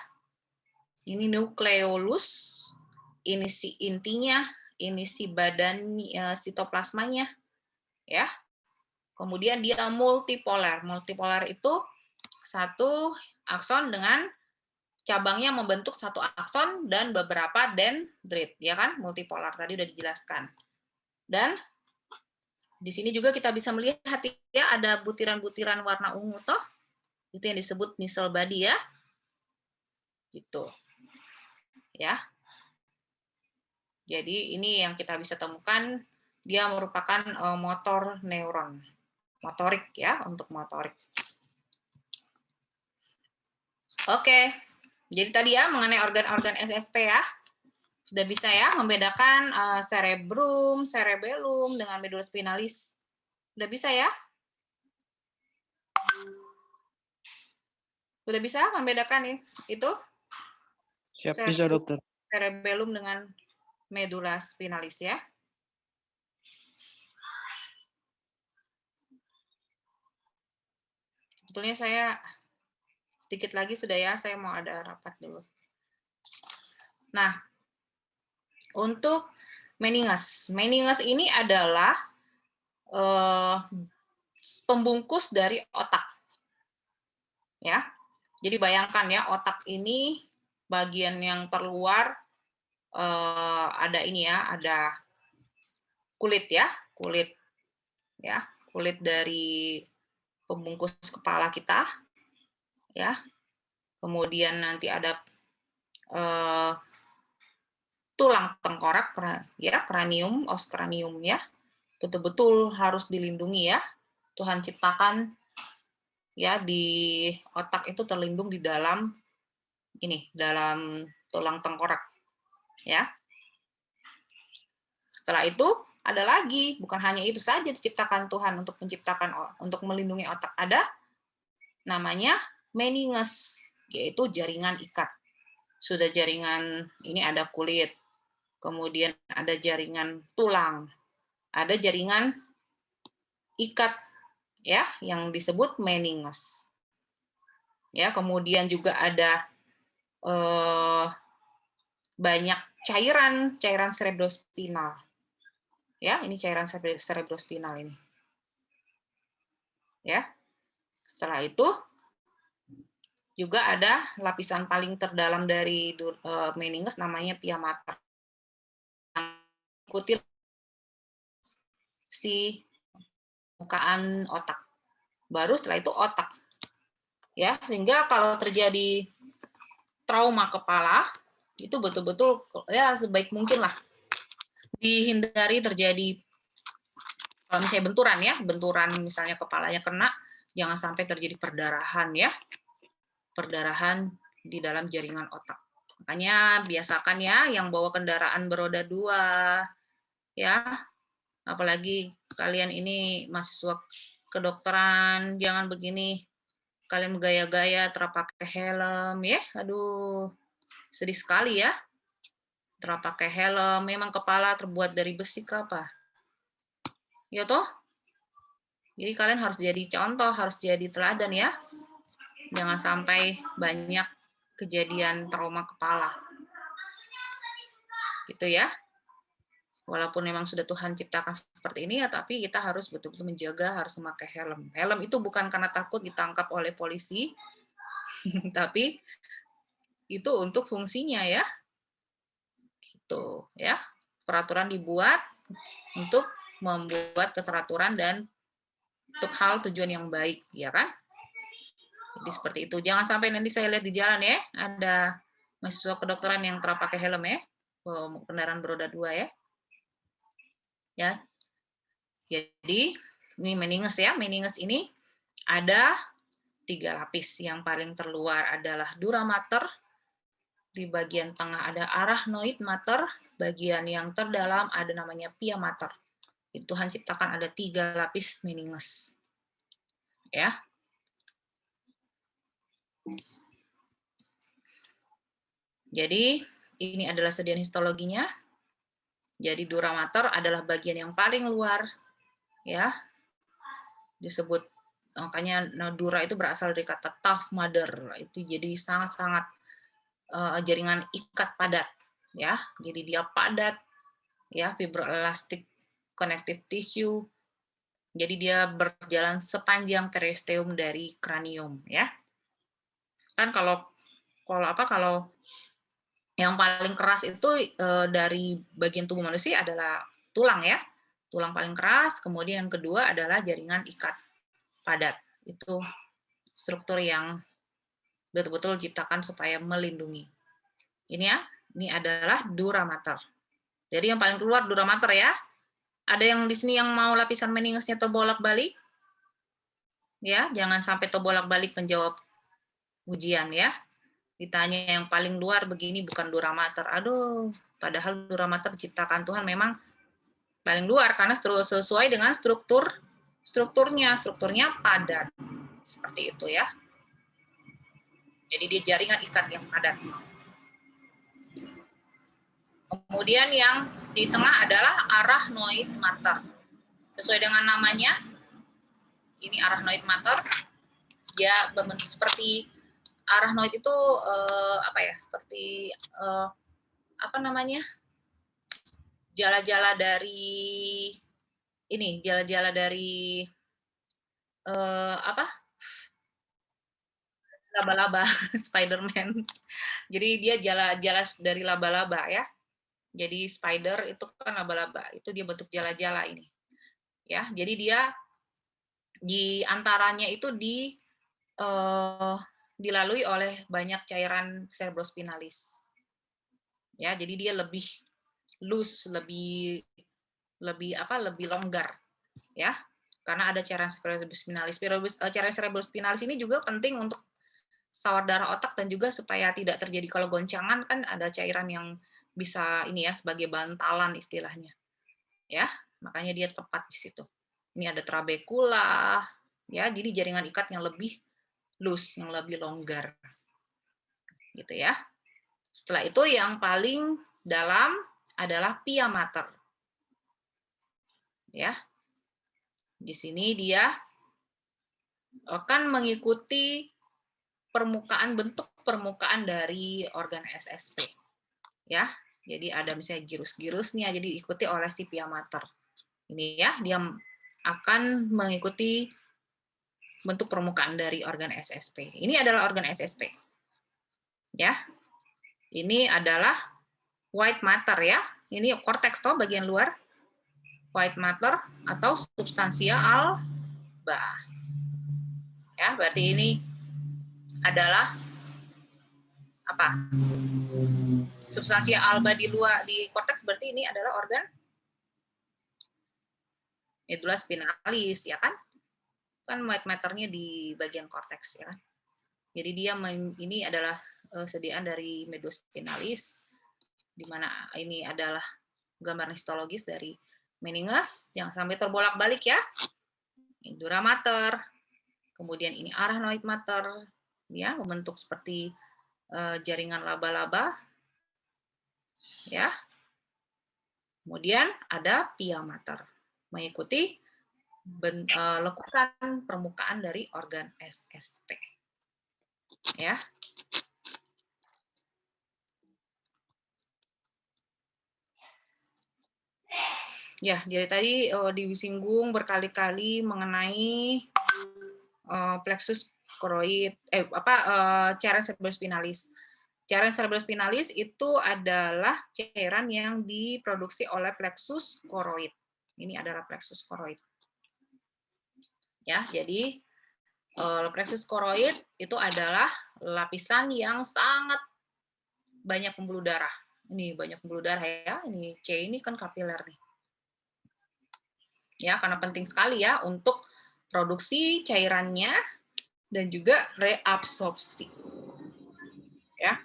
Ini nukleolus, ini si intinya, ini si badan sitoplasmanya. Ya. Kemudian dia multipolar. Multipolar itu satu akson dengan cabangnya membentuk satu akson dan beberapa dendrit, ya kan? Multipolar tadi udah dijelaskan. Dan di sini juga kita bisa melihat ya ada butiran-butiran warna ungu toh. Itu yang disebut Nissl body ya. Gitu. Ya. Jadi ini yang kita bisa temukan, dia merupakan motor neuron. Motorik ya, untuk motorik. Oke, jadi tadi ya mengenai organ-organ SSP ya. Sudah bisa ya membedakan cerebrum, cerebellum dengan medulla spinalis. Sudah bisa ya? Sudah bisa membedakan itu? Siap bisa, dokter. Cerebellum dengan medulla spinalis ya. Sebetulnya saya sedikit lagi sudah ya, saya mau ada rapat dulu. Nah, untuk meninges. Meninges ini adalah pembungkus dari otak. Ya. Jadi bayangkan ya, otak ini bagian yang terluar ada ini ya, ada kulit ya, kulit dari pembungkus kepala kita ya. Kemudian nanti ada tulang tengkorak ya, kranium, os kranium ya. Betul-betul harus dilindungi ya. Tuhan ciptakan ya di otak itu terlindung di dalam dalam tulang tengkorak ya. Setelah itu ada lagi, bukan hanya itu saja diciptakan Tuhan untuk untuk melindungi otak, ada namanya meninges, yaitu jaringan ikat. Sudah jaringan ini ada kulit, kemudian ada jaringan tulang, ada jaringan ikat ya yang disebut meninges. Ya, kemudian juga ada banyak cairan cerebrospinal. Ya, ini cairan cerebrospinal ini. Ya. Setelah itu juga ada lapisan paling terdalam dari meninges namanya pia mater. Ikuti si permukaan otak. Baru setelah itu otak. Ya, sehingga kalau terjadi trauma kepala itu betul-betul ya sebaik mungkin lah dihindari terjadi kalau misalnya benturan misalnya kepalanya kena, jangan sampai terjadi perdarahan ya. Perdarahan di dalam jaringan otak. Makanya biasakan ya yang bawa kendaraan beroda 2 ya. Apalagi kalian ini mahasiswa kedokteran, jangan begini. Kalian gaya-gaya terpakai helm ya. Aduh. Sedih sekali ya. Terpakai helm, memang kepala terbuat dari besi ke apa? Ya toh? Jadi kalian harus jadi contoh, harus jadi teladan ya. Jangan sampai banyak kejadian trauma kepala. Gitu ya. Walaupun memang sudah Tuhan ciptakan seperti ini ya, tapi kita harus betul-betul menjaga, harus memakai helm. Helm itu bukan karena takut ditangkap oleh polisi, tapi itu untuk fungsinya ya. Gitu ya. Peraturan dibuat untuk membuat keteraturan dan untuk hal tujuan yang baik, ya kan? Jadi seperti itu. Jangan sampai nanti saya lihat di jalan ya, ada mahasiswa kedokteran yang terpakai helm ya, kendaraan beroda 2 ya. Ya. Jadi ini meninges ya. Meninges ini ada 3 lapis. Yang paling terluar adalah dura mater. Di bagian tengah ada arachnoid mater, bagian yang terdalam ada namanya pia mater. Tuhan ciptakan ada 3 lapis meninges. Ya. Jadi ini adalah sediaan histologinya. Jadi dura mater adalah bagian yang paling luar, ya. Disebut makanya dura itu berasal dari kata tough mother. Itu jadi sangat-sangat jaringan ikat padat ya. Jadi dia padat ya, fibroelastic connective tissue. Jadi dia berjalan sepanjang periosteum dari kranium ya. Kan kalau yang paling keras itu dari bagian tubuh manusia adalah tulang ya. Tulang paling keras, kemudian yang kedua adalah jaringan ikat padat. Itu struktur yang betul-betul diciptakan supaya melindungi. Ini ya, ini adalah dura mater. Jadi yang paling keluar dura mater ya. Ada yang di sini yang mau lapisan meningesnya terbolak-balik? Ya, jangan sampai terbolak-balik menjawab ujian ya. Ditanya yang paling luar begini bukan dura mater. Aduh, padahal dura mater diciptakan Tuhan memang paling luar karena sesuai dengan strukturnya padat. Seperti itu ya. Jadi dia jaringan ikat yang padat. Kemudian yang di tengah adalah arachnoid mater. Sesuai dengan namanya, ini arachnoid mater. Dia berbentuk seperti arachnoid itu seperti jala-jala dari ini, jala-jala dari laba-laba, Spider-Man. Jadi dia jala-jala dari laba-laba ya. Jadi spider itu kan laba-laba, itu dia bentuk jala-jala ini. Ya, jadi dia di antaranya itu dilalui oleh banyak cairan cerebrospinalis. Ya, jadi dia lebih loose, lebih longgar, ya. Karena ada cairan cerebrospinalis. Cairan cerebrospinalis ini juga penting untuk sawar darah otak dan juga supaya tidak terjadi kalau goncangan kan ada cairan yang bisa ini ya sebagai bantalan istilahnya. Ya, makanya dia tepat di situ. Ini ada trabekula, ya, jadi jaringan ikat yang lebih loose, yang lebih longgar. Gitu ya. Setelah itu yang paling dalam adalah pia mater. Ya. Di sini dia akan mengikuti bentuk permukaan dari organ SSP. Ya. Jadi ada misalnya girus-girusnya, jadi diikuti oleh si pia mater. Ini ya, dia akan mengikuti bentuk permukaan dari organ SSP. Ini adalah organ SSP. Ya. Ini adalah white matter ya. Ini korteks toh bagian luar. White matter atau substansia alba. Ya, berarti ini adalah apa? Substansia alba di luar di korteks berarti ini adalah organ medula spinalis ya kan? Kan white matter-nya di bagian korteks ya kan? Jadi dia ini adalah sediaan dari medula spinalis di mana ini adalah gambar histologis dari meninges, jangan sampai terbolak-balik ya. Ini dura mater, kemudian ini arachnoid mater, ya membentuk seperti jaringan laba-laba, ya. Kemudian ada pia mater, mengikuti lekukan permukaan dari organ SSP, ya. Ya, jadi tadi disinggung berkali-kali mengenai plexus choroid, cairan cerebrospinalis. Cairan cerebrospinalis itu adalah cairan yang diproduksi oleh plexus choroid. Ini adalah plexus choroid. Ya, jadi plexus choroid itu adalah lapisan yang sangat banyak pembuluh darah. Ini banyak pembuluh darah ya. Ini C ini kan kapiler nih. Ya, karena penting sekali ya untuk produksi cairannya dan juga reabsorpsi. Ya.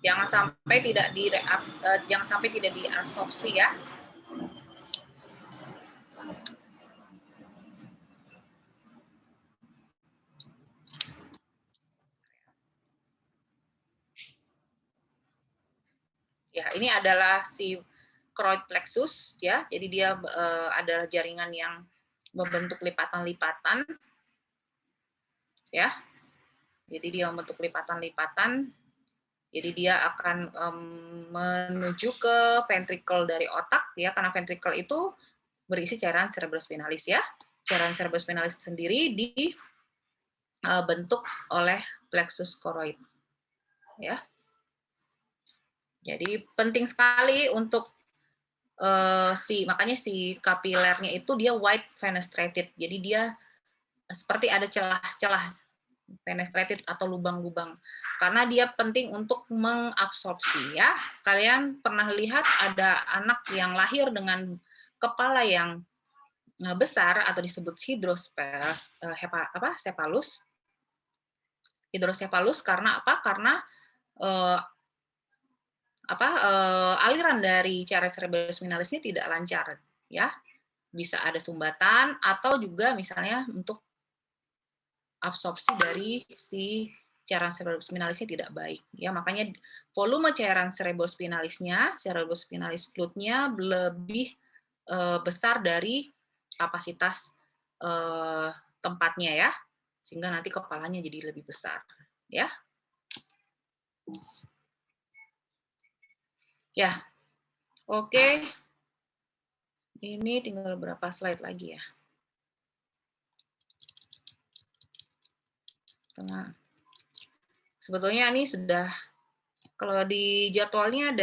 Jangan sampai tidak diabsorpsi ya. Ya, ini adalah si choroid plexus ya. Jadi dia adalah jaringan yang membentuk lipatan-lipatan. Ya. Jadi dia membentuk lipatan-lipatan. Jadi dia akan menuju ke ventricle dari otak ya, karena ventricle itu berisi cairan cerebrospinalis ya. Cairan cerebrospinalis sendiri dibentuk oleh plexus choroid. Ya. Jadi penting sekali untuk makanya si kapilernya itu dia white fenestrated. Jadi dia seperti ada celah-celah penetrated atau lubang-lubang. Karena dia penting untuk mengabsorpsi ya. Kalian pernah lihat ada anak yang lahir dengan kepala yang besar atau disebut hidrosepalus. Hidrosepalus karena apa? Karena aliran dari cairan cerebrospinalisnya tidak lancar ya. Bisa ada sumbatan atau juga misalnya untuk absorpsi dari si cairan cerebrospinalisnya tidak baik ya, makanya volume cairan cerebrospinalis fluidnya lebih besar dari kapasitas tempatnya ya, sehingga nanti kepalanya jadi lebih besar ya. Ya, oke. Ini tinggal berapa slide lagi ya? Nah, sebetulnya ini sudah, kalau di jadwalnya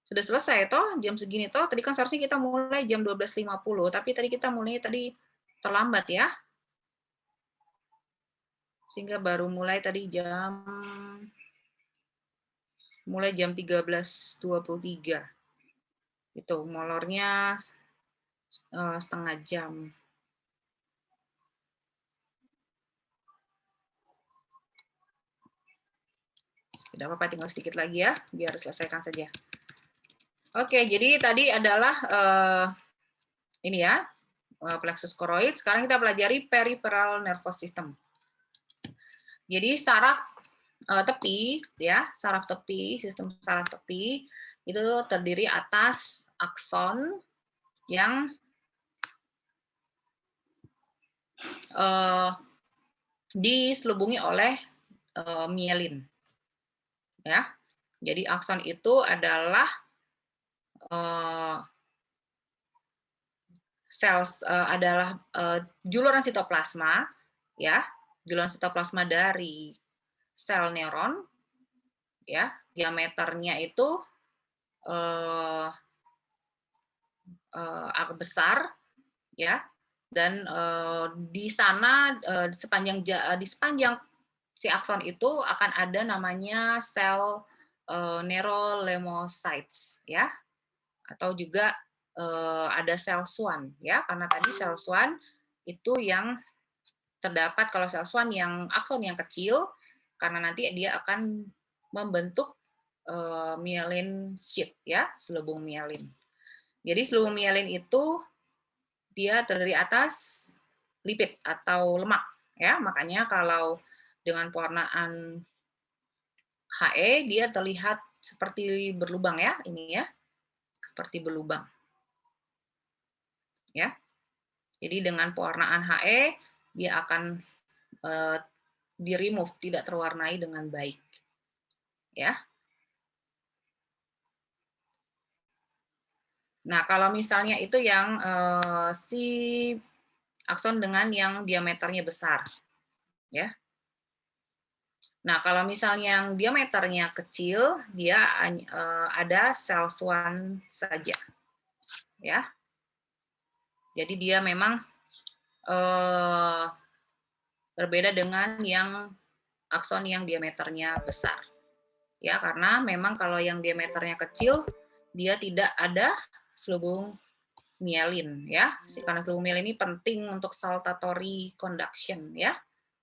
sudah selesai toh, jam segini toh. Tadi kan seharusnya kita mulai jam 12.50, tapi tadi kita mulai terlambat ya. Sehingga baru mulai tadi mulai jam 13.23. Itu molornya setengah jam. Tidak apa-apa, tinggal sedikit lagi ya, biar selesaikan saja. Oke, jadi tadi adalah ini ya, plexus choroid. Sekarang kita pelajari peripheral nervous system. Jadi saraf tepi ya, sistem saraf tepi itu terdiri atas akson yang diselubungi oleh mielin. Ya, jadi akson itu adalah juluran sitoplasma, ya, juluran sitoplasma dari sel neuron, ya, diameternya itu agak besar, ya, dan di sana di sepanjang si akson itu akan ada namanya sel neurolemocytes ya, atau juga ada sel Schwann ya, karena tadi sel Schwann itu yang terdapat, kalau sel Schwann yang akson yang kecil, karena nanti dia akan membentuk myelin sheath ya, selubung myelin. Jadi selubung myelin itu dia terdiri atas lipid atau lemak ya, makanya kalau dengan pewarnaan HE dia terlihat seperti berlubang ya, ini ya, seperti berlubang. Ya. Jadi dengan pewarnaan HE dia akan di-remove, tidak terwarnai dengan baik. Ya. Nah, kalau misalnya itu yang si akson dengan yang diameternya besar. Ya. Nah, kalau misalnya yang diameternya kecil, dia ada sel Schwann saja. Ya. Jadi dia memang berbeda dengan yang akson yang diameternya besar. Ya, karena memang kalau yang diameternya kecil, dia tidak ada selubung myelin ya. Karena selubung myelin ini penting untuk saltatory conduction ya.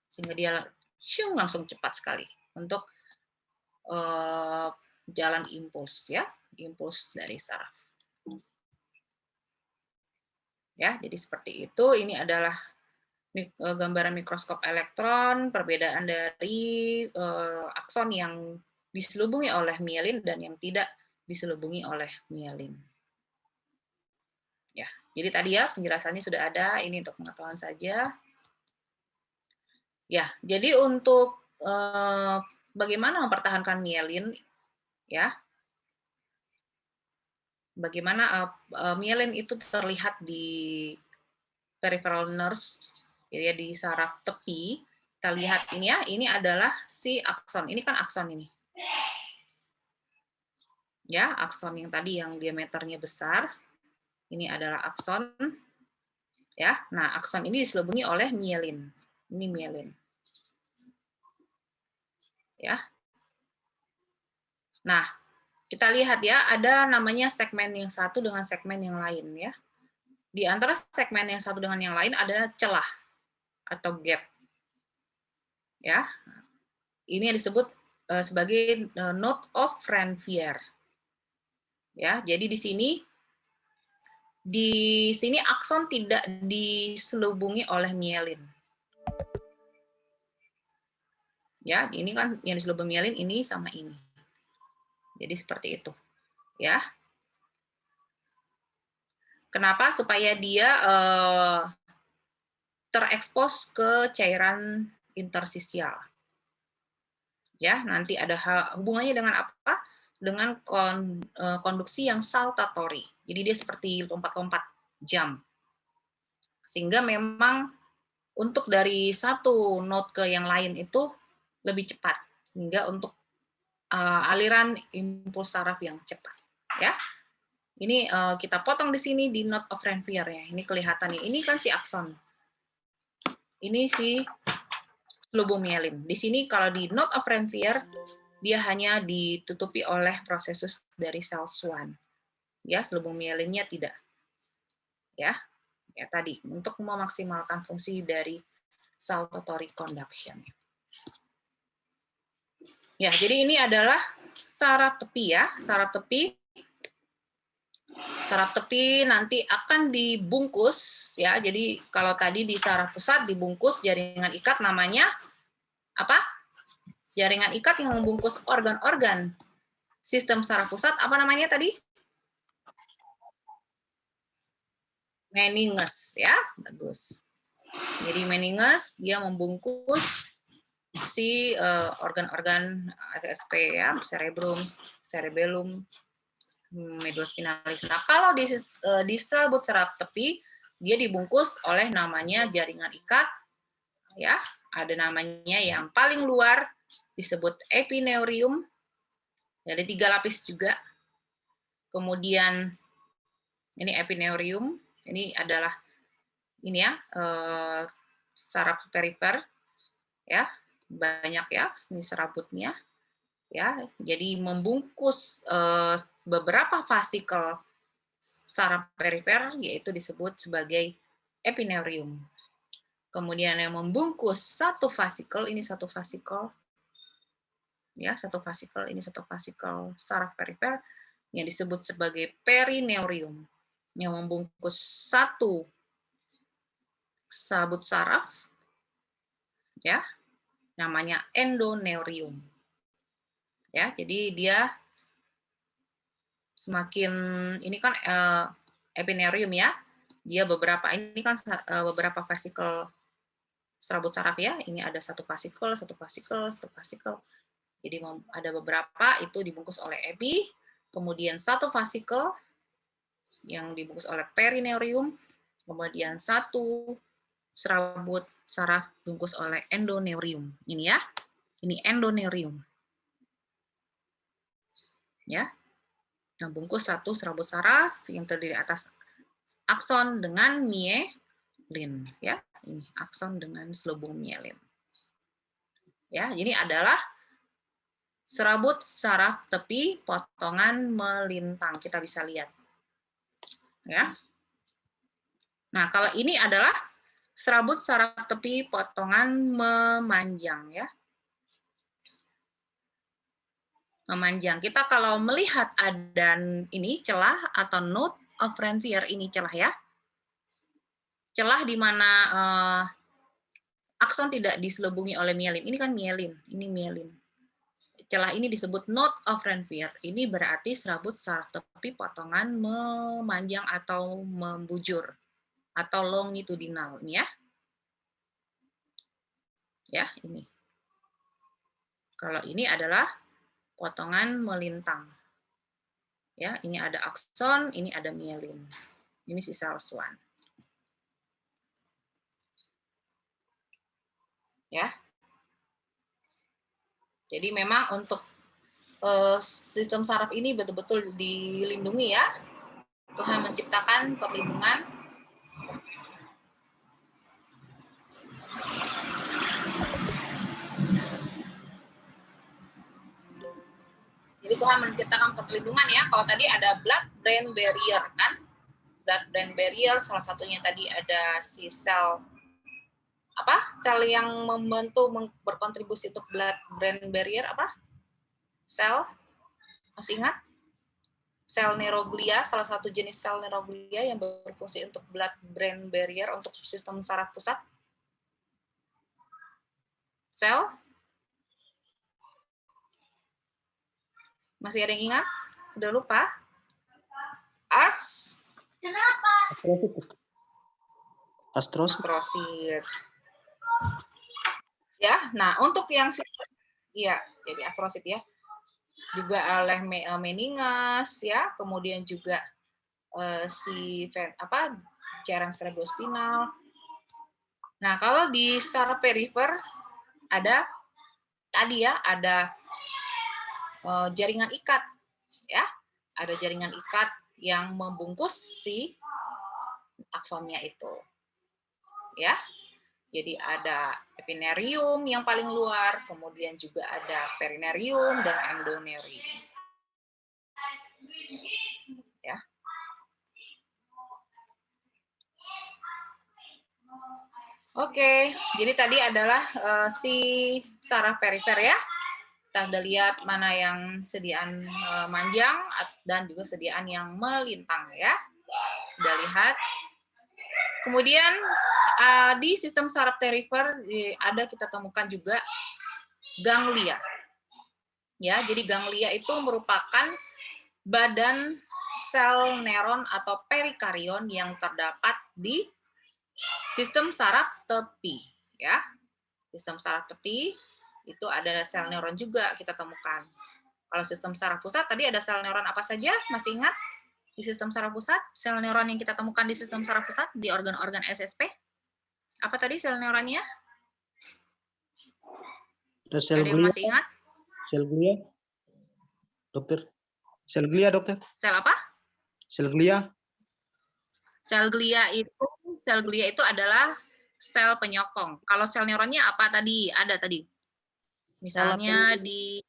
Sehingga dia langsung cepat sekali untuk jalan impuls ya, impuls dari saraf. Ya, jadi seperti itu. Ini adalah gambaran mikroskop elektron, perbedaan dari akson yang diselubungi oleh myelin dan yang tidak diselubungi oleh myelin. Ya, jadi tadi ya penjelasannya sudah ada, ini untuk pengetahuan saja. Ya, jadi untuk bagaimana mempertahankan myelin, ya, bagaimana myelin itu terlihat di peripheral nerves, ya, di saraf tepi. Kita lihat ini ya, ini adalah si akson. Ini kan akson ini. Ya, akson yang tadi yang diameternya besar. Ini adalah akson. Ya, nah akson ini diselubungi oleh myelin. Ini myelin. Ya. Nah, kita lihat ya, ada namanya segmen yang satu dengan segmen yang lain ya. Di antara segmen yang satu dengan yang lain ada celah atau gap. Ya. Ini yang disebut sebagai node of Ranvier. Ya, jadi di sini akson tidak diselubungi oleh mielin. Ya, ini kan yang diselubungi mielin ini sama ini. Jadi seperti itu. Ya. Kenapa? Supaya dia terekspos ke cairan intersisial. Ya, nanti ada hubungannya dengan apa? Dengan konduksi yang saltatori. Jadi dia seperti lompat-lompat jam. Sehingga memang untuk dari satu node ke yang lain itu lebih cepat. Sehingga untuk aliran impuls saraf yang cepat. Ya. Ini kita potong di sini di node of Ranvier ya. Ini kelihatan nih. Ini kan si akson. Ini si selubung mielin. Di sini kalau di node of Ranvier dia hanya ditutupi oleh prosesus dari sel Schwann. Ya, selubung mielinnya tidak. Ya. Ya tadi untuk memaksimalkan fungsi dari saltatory conduction. Ya, jadi ini adalah saraf tepi ya. Saraf tepi nanti akan dibungkus ya. Jadi kalau tadi di saraf pusat dibungkus jaringan ikat namanya apa? Jaringan ikat yang membungkus organ-organ sistem saraf pusat apa namanya tadi? Meninges ya. Bagus. Jadi meninges dia membungkus si organ-organ FSP ya, cerebrum, cerebellum, medula spinalis. Nah, kalau di selebut saraf tepi, dia dibungkus oleh namanya jaringan ikat, ya. Ada namanya yang paling luar disebut epineurium, ada 3 lapis juga. Kemudian ini epineurium, ini adalah ini ya saraf perifer, ya banyak ya ini serabutnya. Ya, jadi membungkus beberapa vasikel saraf perifer yaitu disebut sebagai epineurium. Kemudian yang membungkus satu vasikel ini satu vasikel ya, satu vasikel ini satu vasikel saraf perifer yang disebut sebagai perineurium. Yang membungkus satu sabut saraf ya, namanya endoneurium. Ya, jadi dia semakin ini kan epineurium ya, dia beberapa ini kan beberapa vasikel serabut saraf ya, ini ada satu vasikel, satu vasikel, satu vasikel. Jadi ada beberapa itu dibungkus oleh epi, kemudian satu vasikel yang dibungkus oleh perineurium, kemudian satu serabut saraf dibungkus oleh endoneurium. Ini ya, ini endoneurium. Ya, yang bungkus satu serabut saraf yang terdiri atas akson dengan mielin ya, ini akson dengan selubung mielin. Ya, ini adalah serabut saraf tepi potongan melintang, kita bisa lihat. Ya. Nah, kalau ini adalah serabut saraf tepi potongan memanjang ya. Memanjang. Kita kalau melihat ada ini celah atau node of Ranvier ini celah ya. Celah di mana akson tidak diselubungi oleh mielin. Ini kan mielin, ini mielin. Celah ini disebut node of Ranvier. Ini berarti serabut saraf tepi potongan memanjang atau membujur atau longitudinal ini ya. Ya, ini. Kalau ini adalah potongan melintang. Ya, ini ada akson, ini ada mielin. Ini si sel Schwann. Ya. Jadi memang untuk sistem saraf ini betul-betul dilindungi ya. Tuhan menciptakan perlindungan. Jadi Tuhan menciptakan perlindungan ya. Kalau tadi ada blood-brain barrier kan, blood-brain barrier salah satunya tadi ada si sel sel yang membantu berkontribusi untuk blood-brain barrier apa? Sel, masih ingat? Sel neuroglia, salah satu jenis sel neuroglia yang berfungsi untuk blood-brain barrier untuk sistem saraf pusat. Sel? Masih ada yang ingat? Udah lupa? Astrosit. Ya, nah untuk yang ya, jadi astrosit ya. Juga oleh meninges ya, kemudian juga cairan cerebrospinal. Nah, kalau di saraf perifer ada tadi ya, ada jaringan ikat ya. Ada jaringan ikat yang membungkus si aksonnya itu. Ya. Jadi ada epinerium yang paling luar, kemudian juga ada perinerium dan endonerium. Ya. Oke, jadi tadi adalah si saraf perifer ya. Kita udah lihat mana yang sediaan manjang dan juga sediaan yang melintang ya. Udah lihat. Kemudian di sistem saraf perifer ada kita temukan juga ganglia. Ya, jadi ganglia itu merupakan badan sel neuron atau perikarion yang terdapat di sistem saraf tepi, ya. Sistem saraf tepi itu ada sel neuron juga kita temukan. Kalau sistem saraf pusat tadi ada sel neuron apa saja? Masih ingat? Di sistem saraf pusat, sel neuron yang kita temukan di sistem saraf pusat di organ-organ SSP. Apa tadi sel neuronnya? Ada sel Ada yang glia. masih ingat? Sel glia. Dokter. Sel glia, dokter. Sel apa? Sel glia. Sel glia itu adalah sel penyokong. Kalau sel neuronnya apa tadi? Ada tadi. Misalnya di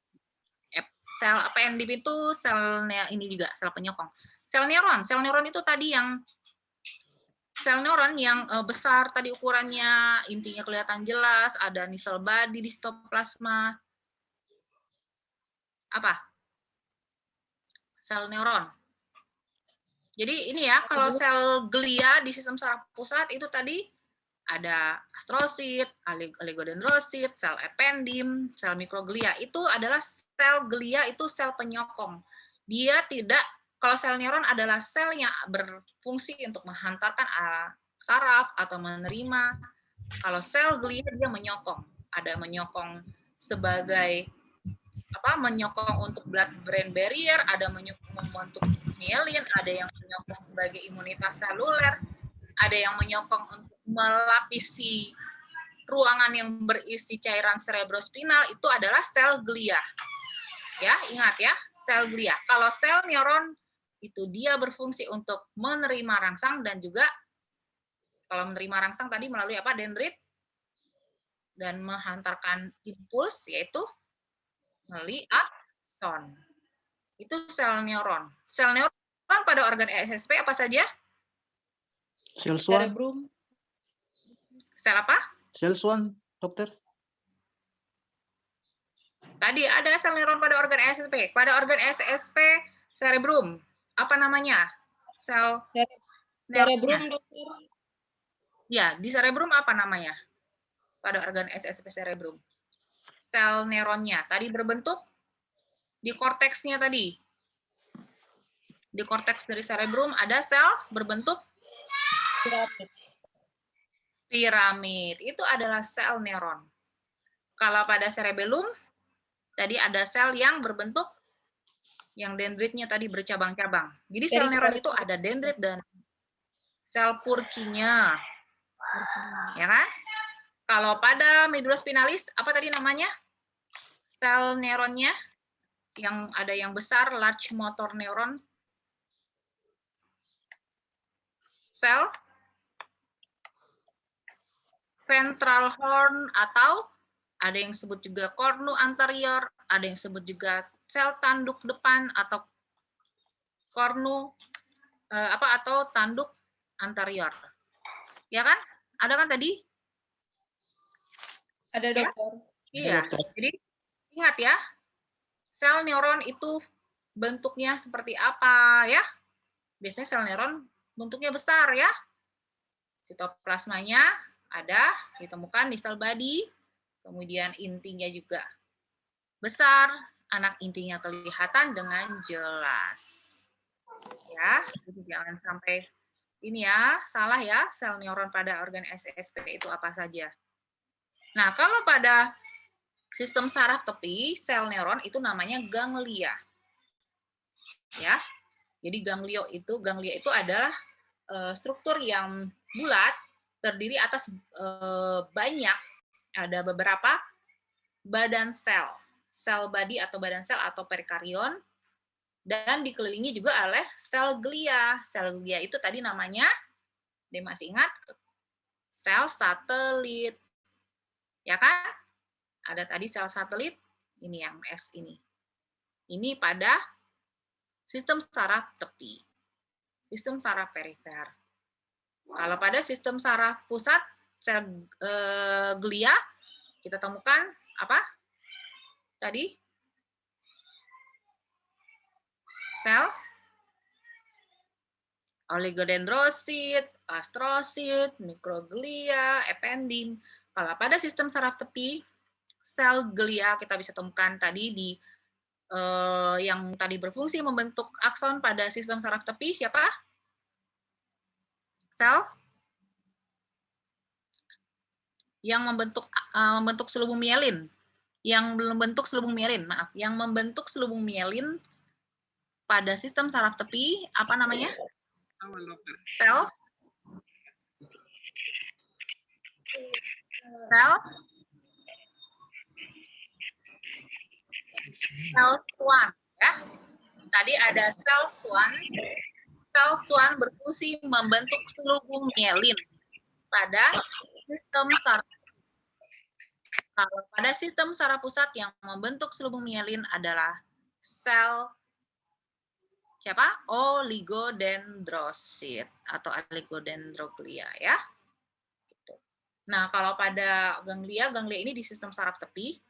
sel appendix itu ini juga sel penyokong. Sel neuron itu tadi yang sel neuron yang besar tadi ukurannya, intinya kelihatan jelas, ada nisel body di sitoplasma. Apa? Sel neuron. Jadi ini ya, kalau sel glia di sistem saraf pusat itu tadi ada astrosit, oligodendrosit, sel ependim, sel mikroglia. Itu adalah sel glia, itu sel penyokong. Dia tidak, kalau sel neuron adalah sel yang berfungsi untuk menghantarkan saraf atau menerima. Kalau sel glia dia menyokong. Ada menyokong sebagai menyokong untuk blood-brain barrier, ada menyokong membentuk myelin, ada yang menyokong sebagai imunitas seluler, ada yang menyokong untuk melapisi ruangan yang berisi cairan cerebrospinal, itu adalah sel glia. Ya, ingat ya, sel glia. Kalau sel neuron itu dia berfungsi untuk menerima rangsang dan juga kalau menerima rangsang tadi melalui apa? Dendrit dan menghantarkan impuls yaitu melalui akson. Itu sel neuron. Sel neuron pada organ SSP apa saja? Sel swan. Cerebrum. Sel apa? Sel swan, dokter. Tadi ada sel neuron pada organ SSP. Pada organ SSP cerebrum. Apa namanya? Sel Cerebrum, dokter. Ya, di cerebrum apa namanya? Pada organ SSP cerebrum. Sel neuronnya tadi berbentuk di korteksnya tadi. Di korteks dari cerebrum ada sel berbentuk piramid. Itu adalah sel neuron. Kalau pada cerebellum tadi ada sel yang berbentuk yang dendritnya tadi bercabang-cabang. Jadi sel neuron itu ada dendrit dan sel Purkinje. Ya kan? Kalau pada medula spinalis apa tadi namanya? Sel neuronnya yang ada yang besar, large motor neuron. Sel ventral horn atau ada yang disebut juga cornu anterior ada yang disebut juga sel tanduk depan atau atau tanduk anterior. Ya kan? Ada kan tadi? Ada Ya? dokter. Iya. dokter. Jadi ingat ya, sel neuron itu bentuknya seperti apa ya? Biasanya sel neuron bentuknya besar ya. Sitoplasmanya ada ditemukan di sel body, kemudian intinya juga besar, anak intinya kelihatan dengan jelas. Ya, jadi jangan sampai ini ya, salah ya, sel neuron pada organ SSP itu apa saja. Nah, kalau pada sistem saraf tepi, sel neuron itu namanya ganglia. Ya. Jadi ganglia itu adalah struktur yang bulat, terdiri atas banyak, ada beberapa badan sel, sel body atau badan sel atau perikarion, dan dikelilingi juga oleh sel glia. Sel glia itu tadi namanya, dia masih ingat, sel satelit. Ya kan? Ada tadi sel satelit, ini yang S ini. Ini pada sistem saraf tepi, sistem saraf perifer. Kalau pada sistem saraf pusat, sel glia, kita temukan apa? Tadi? Sel oligodendrosit, astrosit, mikroglia, ependin. Kalau pada sistem saraf tepi, sel glia kita bisa temukan tadi di yang tadi berfungsi membentuk akson pada sistem saraf tepi, siapa? Sel yang membentuk selubung mielin. Yang membentuk selubung mielin, maaf. Yang membentuk selubung mielin pada sistem saraf tepi, apa namanya? Sel Schwann, ya. Tadi ada sel Schwann. Sel Schwann berfungsi membentuk selubung mielin pada sistem saraf. Kalau pada sistem saraf pusat yang membentuk selubung mielin adalah sel siapa? Oligodendrosit atau oligodendroglia ya. Gitu. Nah, kalau pada ganglia ini di sistem saraf tepi,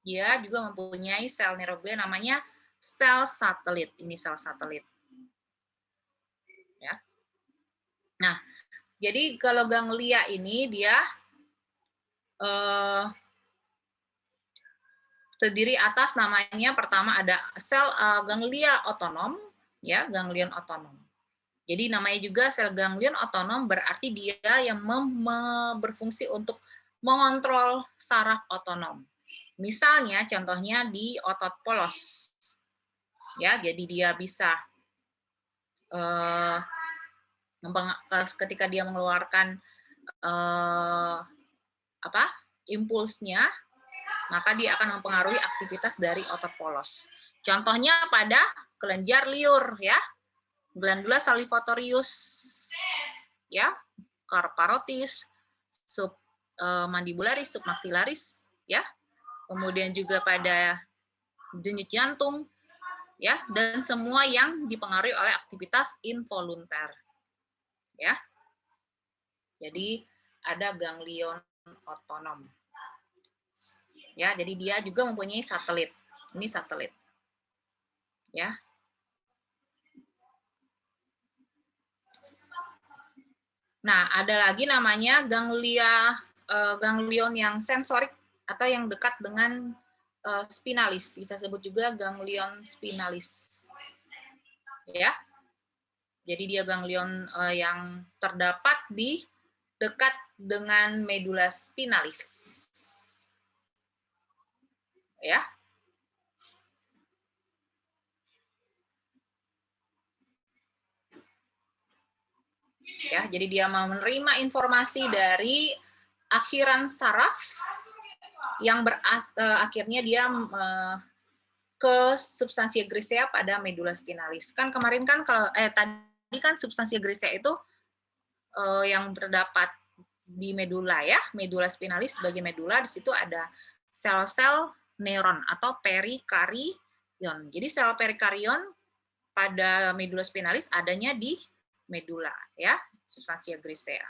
dia juga mempunyai sel neuroglia namanya sel satelit. Ini sel satelit. Ya. Nah, jadi kalau ganglia ini dia terdiri atas namanya pertama ada sel ganglia otonom, ya, ganglion otonom. Jadi namanya juga sel ganglion otonom berarti dia yang berfungsi untuk mengontrol saraf otonom. Misalnya contohnya di otot polos. Ya, jadi dia bisa ketika dia mengeluarkan impulsnya, maka dia akan mempengaruhi aktivitas dari otot polos. Contohnya pada kelenjar liur, ya, glandula salivatorius, ya, parotis, submandibularis, submaxillaris, ya, kemudian juga pada denyut jantung, ya, dan semua yang dipengaruhi oleh aktivitas involunter, ya. Jadi ada ganglion otonom. Ya, jadi dia juga mempunyai satelit. Ini satelit. Ya. Nah, ada lagi namanya ganglion yang sensorik atau yang dekat dengan spinalis. Bisa sebut juga ganglion spinalis. Ya. Jadi dia ganglion yang terdapat di dekat dengan medula spinalis. Ya. Ya, jadi dia mau menerima informasi dari akhiran saraf yang akhirnya dia ke substansia grisea pada medula spinalis. Kan kemarin kan tadi kan substansia grisea itu yang terdapat di medula ya, medula spinalis sebagai medula, di situ ada sel-sel neuron atau perikarion. Jadi sel perikarion pada medula spinalis adanya di medula, ya, substansia grisea.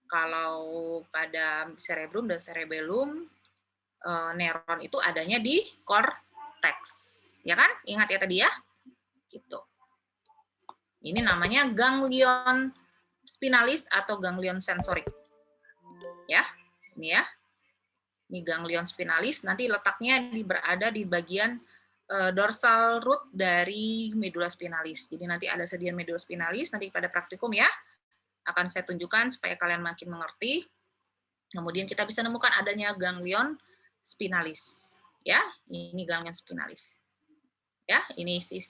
Kalau pada cerebrum dan cerebellum, neuron itu adanya di korteks, ya kan? Ingat ya tadi ya, gitu. Ini namanya ganglion spinalis atau ganglion sensorik, ya, ini ya. Ini ganglion spinalis, nanti letaknya berada di bagian dorsal root dari medula spinalis. Jadi nanti ada sedian medula spinalis, nanti pada praktikum ya, akan saya tunjukkan supaya kalian makin mengerti. Kemudian kita bisa menemukan adanya ganglion spinalis. Ya, ini ganglion spinalis. Ya, ini si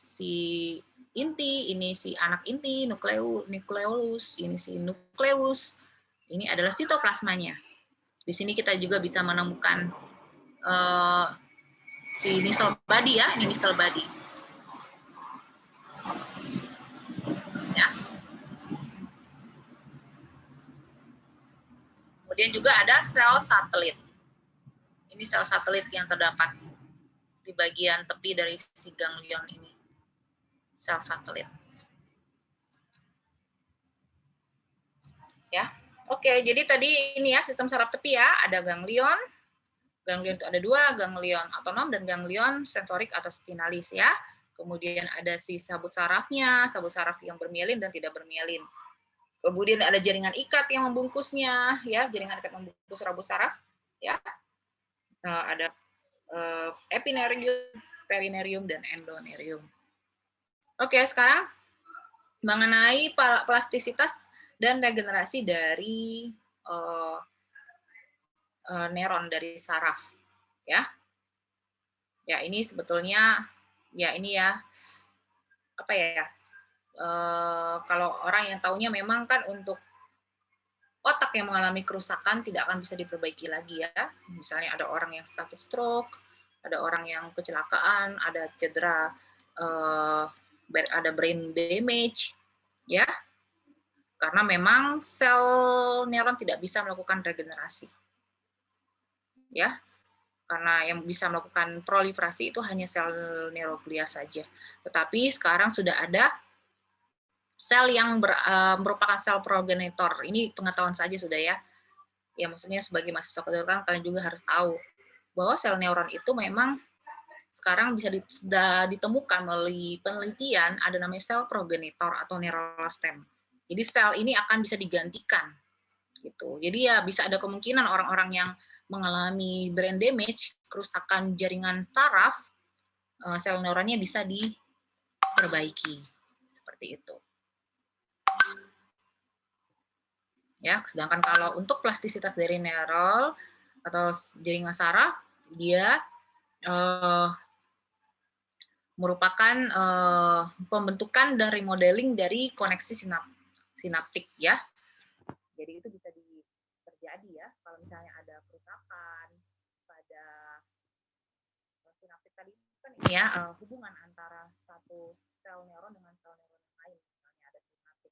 inti, ini si anak inti, nukleus, ini si nukleus. Ini adalah sitoplasmanya. Di sini kita juga bisa menemukan si nisel body ya, ini nisel body. Ya. Kemudian juga ada sel satelit. Ini sel satelit yang terdapat di bagian tepi dari si ganglion ini. Sel satelit. Ya. Oke, jadi tadi ini ya sistem saraf tepi ya, ada ganglion. Ganglion itu ada dua, ganglion autonom dan ganglion sensorik atau spinalis ya. Kemudian ada si sabut sarafnya, sabut saraf yang bermielin dan tidak bermielin. Kemudian ada jaringan ikat yang membungkusnya, ya, jaringan ikat membungkus rambut saraf, ya. Ada epinerium, perinerium, dan endonerium. Oke, sekarang mengenai plastisitas dan regenerasi dari neuron dari saraf, ya. Ya, ini sebetulnya, ya ini ya, apa ya, kalau orang yang taunya memang kan untuk otak yang mengalami kerusakan tidak akan bisa diperbaiki lagi ya. Misalnya ada orang yang sakit stroke, ada orang yang kecelakaan, ada cedera, ada brain damage, ya. Karena memang sel neuron tidak bisa melakukan regenerasi. Ya. Karena yang bisa melakukan proliferasi itu hanya sel neuroglia saja. Tetapi sekarang sudah ada sel yang merupakan sel progenitor. Ini pengetahuan saja sudah ya. Ya maksudnya sebagai mahasiswa kedokteran kalian juga harus tahu bahwa sel neuron itu memang sekarang bisa ditemukan melalui penelitian ada namanya sel progenitor atau neural stem. Jadi sel ini akan bisa digantikan gitu. Jadi ya bisa ada kemungkinan orang-orang yang mengalami brain damage, kerusakan jaringan saraf, sel neuronnya bisa diperbaiki seperti itu. Ya, sedangkan kalau untuk plastisitas dari neural atau jaringan saraf, dia merupakan pembentukan dan remodeling dari koneksi sinaptik ya. Jadi itu bisa terjadi ya kalau misalnya ada kerusakan pada sinaptik tadi kan ini ya hubungan antara satu sel neuron dengan sel neuron yang lain. Misalnya ada sinaptik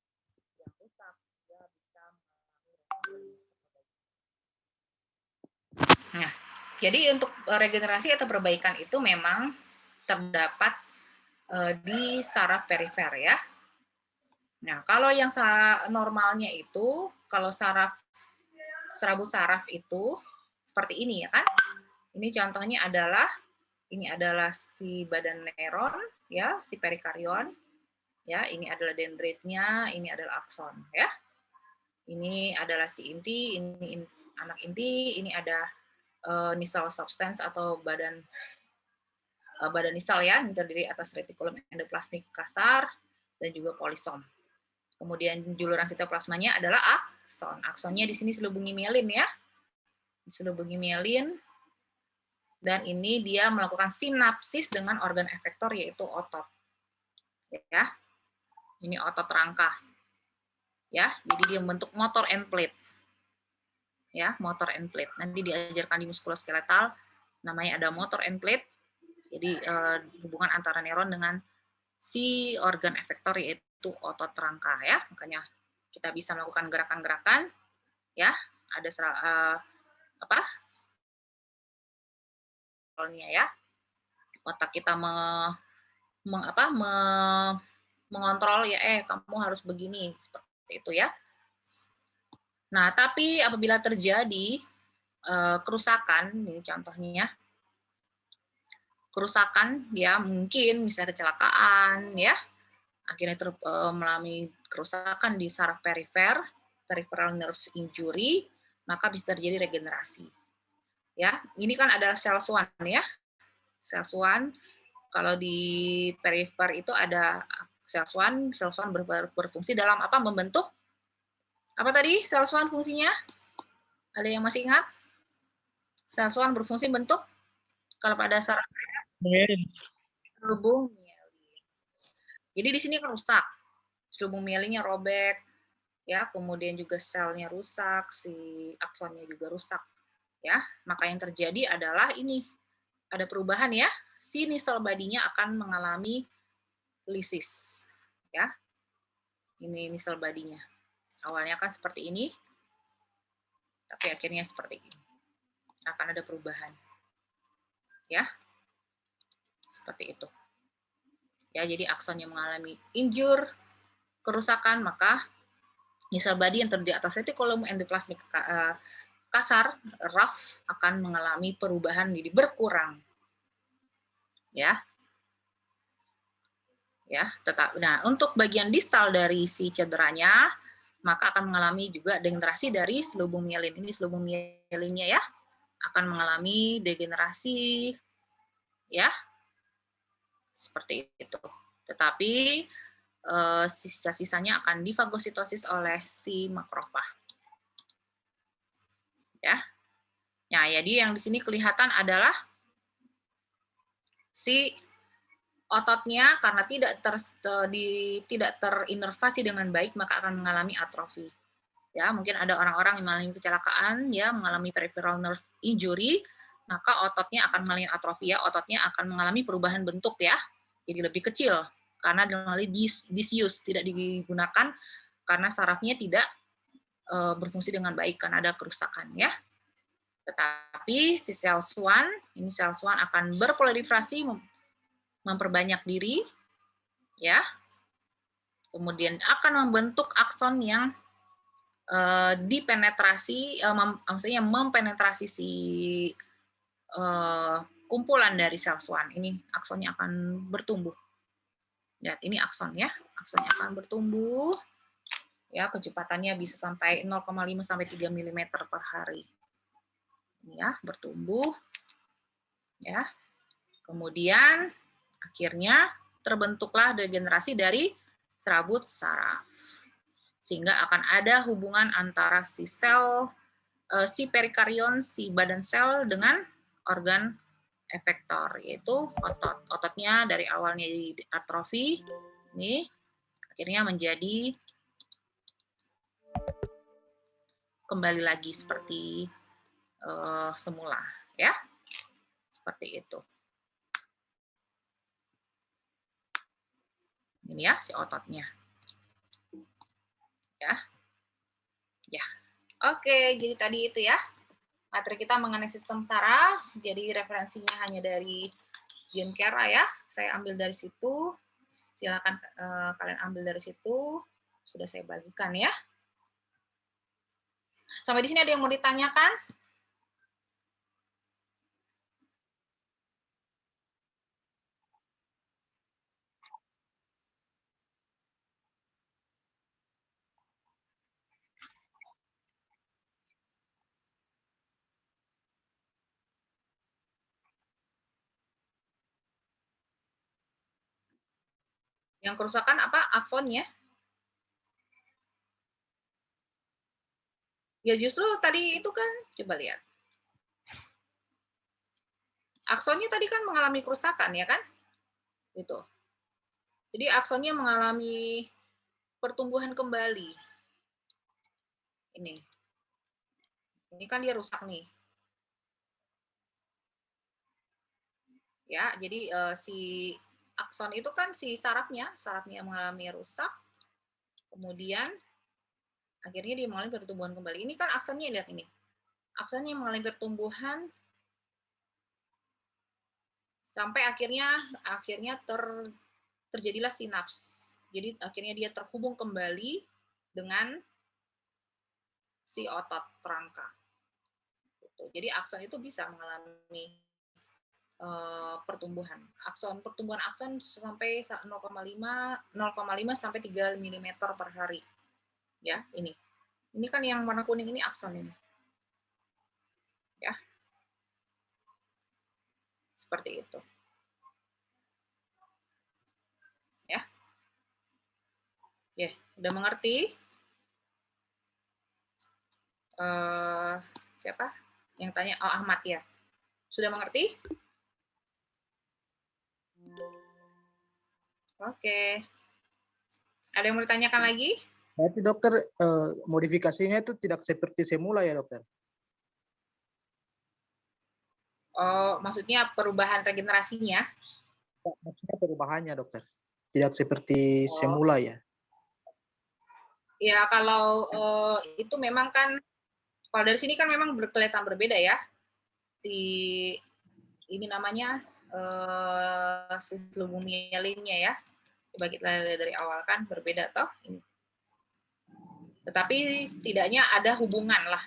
yang rusak, dia bisa mengalami. Nah, jadi untuk regenerasi atau perbaikan itu memang terdapat di saraf perifer ya. Nah, kalau yang normalnya itu, kalau serabut saraf itu seperti ini ya kan. Ini contohnya adalah si badan neuron ya, si perikarion. Ya, ini adalah dendritnya, ini adalah akson ya. Ini adalah si inti, ini anak inti, ini ada nisal substance atau badan nisal ya, yang terdiri atas retikulum endoplasmik kasar dan juga polisom. Kemudian juluran sitoplasmanya adalah akson. Aksonnya di sini selubungi mielin ya. Selubungi mielin. Dan ini dia melakukan sinapsis dengan organ efektor yaitu otot. Ya. Ini otot rangka. Ya, jadi dia membentuk motor end plate. Ya, motor end plate. Nanti diajarkan di muskuloskeletal namanya ada motor end plate. Jadi hubungan antara neuron dengan si organ efektor yaitu otot rangka ya. Makanya kita bisa melakukan gerakan-gerakan ya. Ada kontrolnya ya. Otak kita mengontrol ya, kamu harus begini, seperti itu ya. Nah, tapi apabila terjadi kerusakan, ini contohnya, kerusakan ya mungkin misalnya kecelakaan ya, akhirnya mengalami kerusakan di saraf perifer, peripheral nerve injury, maka bisa terjadi regenerasi. Ya, ini kan ada sel swan ya. Sel swan kalau di perifer itu ada sel swan berfungsi dalam apa? Membentuk apa tadi sel swan fungsinya? Ada yang masih ingat? Sel swan berfungsi bentuk kalau pada saraf selubung mielin. Jadi di sini kan rusak. Selubung mielinnya robek, ya, kemudian juga selnya rusak, si aksonnya juga rusak, ya. Maka yang terjadi adalah ini ada perubahan ya, si nisel badinya akan mengalami lisis, ya. Ini nisel badinya. Awalnya kan seperti ini, tapi akhirnya seperti ini. Akan ada perubahan, ya, seperti itu. Ya, jadi aksonnya mengalami injure, kerusakan, maka nisel badi yang terdiri atas retikulum endoplasmik kasar, rough, akan mengalami perubahan jadi berkurang. Ya. Ya, nah, untuk bagian distal dari si cederanya, maka akan mengalami juga degenerasi dari selubung mielin. Ini selubung mielinnya ya, akan mengalami degenerasi, ya, seperti itu. Tetapi sisa-sisanya akan difagositosis oleh si makrofag. Ya. Nah, jadi yang di sini kelihatan adalah si ototnya karena tidak terinervasi dengan baik maka akan mengalami atrofi. Ya, mungkin ada orang-orang yang mengalami kecelakaan ya, mengalami peripheral nerve injury, maka ototnya akan mengalami atrofi ya, ototnya akan mengalami perubahan bentuk ya. Jadi lebih kecil karena mengalami disuse, tidak digunakan karena sarafnya tidak berfungsi dengan baik karena ada kerusakan ya. Tetapi si sel swan, ini sel swan akan berproliferasi, memperbanyak diri, ya, kemudian akan membentuk akson yang dipenetrasi, maksudnya mempenetrasi si kumpulan dari sel swan. Ini aksonnya akan bertumbuh. Lihat, ini akson ya, aksonnya akan bertumbuh, ya, kecepatannya bisa sampai 0,5 sampai 3 mm per hari. Ini ya, bertumbuh, ya, kemudian akhirnya terbentuklah degenerasi dari serabut saraf. Sehingga akan ada hubungan antara si sel, si perikarion, si badan sel dengan organ efektor, yaitu otot. Ototnya dari awalnya di atrofi, ini akhirnya menjadi kembali lagi seperti semula, ya. Seperti itu. Ini ya si ototnya. Ya. Ya. Oke, jadi tadi itu ya. Materi kita mengenai sistem saraf. Jadi referensinya hanya dari John Kera ya. Saya ambil dari situ. Silakan kalian ambil dari situ. Sudah saya bagikan ya. Sampai di sini ada yang mau ditanyakan? Yang kerusakan apa? Aksonnya. Ya justru tadi itu kan, coba lihat. Aksonnya tadi kan mengalami kerusakan, ya kan? Itu. Jadi aksonnya mengalami pertumbuhan kembali. Ini kan dia rusak nih. Ya, jadi si akson itu kan si sarafnya mengalami rusak. Kemudian akhirnya dia mengalami pertumbuhan kembali. Ini kan aksonnya, lihat ini. Aksonnya mengalami pertumbuhan sampai akhirnya terjadilah sinaps. Jadi akhirnya dia terhubung kembali dengan si otot rangka. Jadi akson itu bisa mengalami pertumbuhan akson sampai 0,5 sampai 3 mm per hari. Ya, ini kan yang warna kuning ini akson ini. Ya. Seperti itu. Ya. Ya, udah mengerti? Siapa yang tanya? Oh, Ahmad ya. Sudah mengerti? Oke. Ada yang mau ditanyakan lagi? Berarti dokter, modifikasinya itu tidak seperti semula ya dokter? Oh, maksudnya perubahan regenerasinya? Maksudnya perubahannya dokter, tidak seperti semula ya? Ya, kalau itu memang kan, kalau dari sini kan memang kelihatan berbeda ya. Ini namanya sislumomyelinnya ya. Coba kita lihat dari awal kan berbeda toh. Ini. Tetapi setidaknya ada hubungan lah,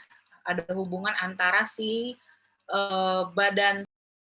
ada hubungan antara si badan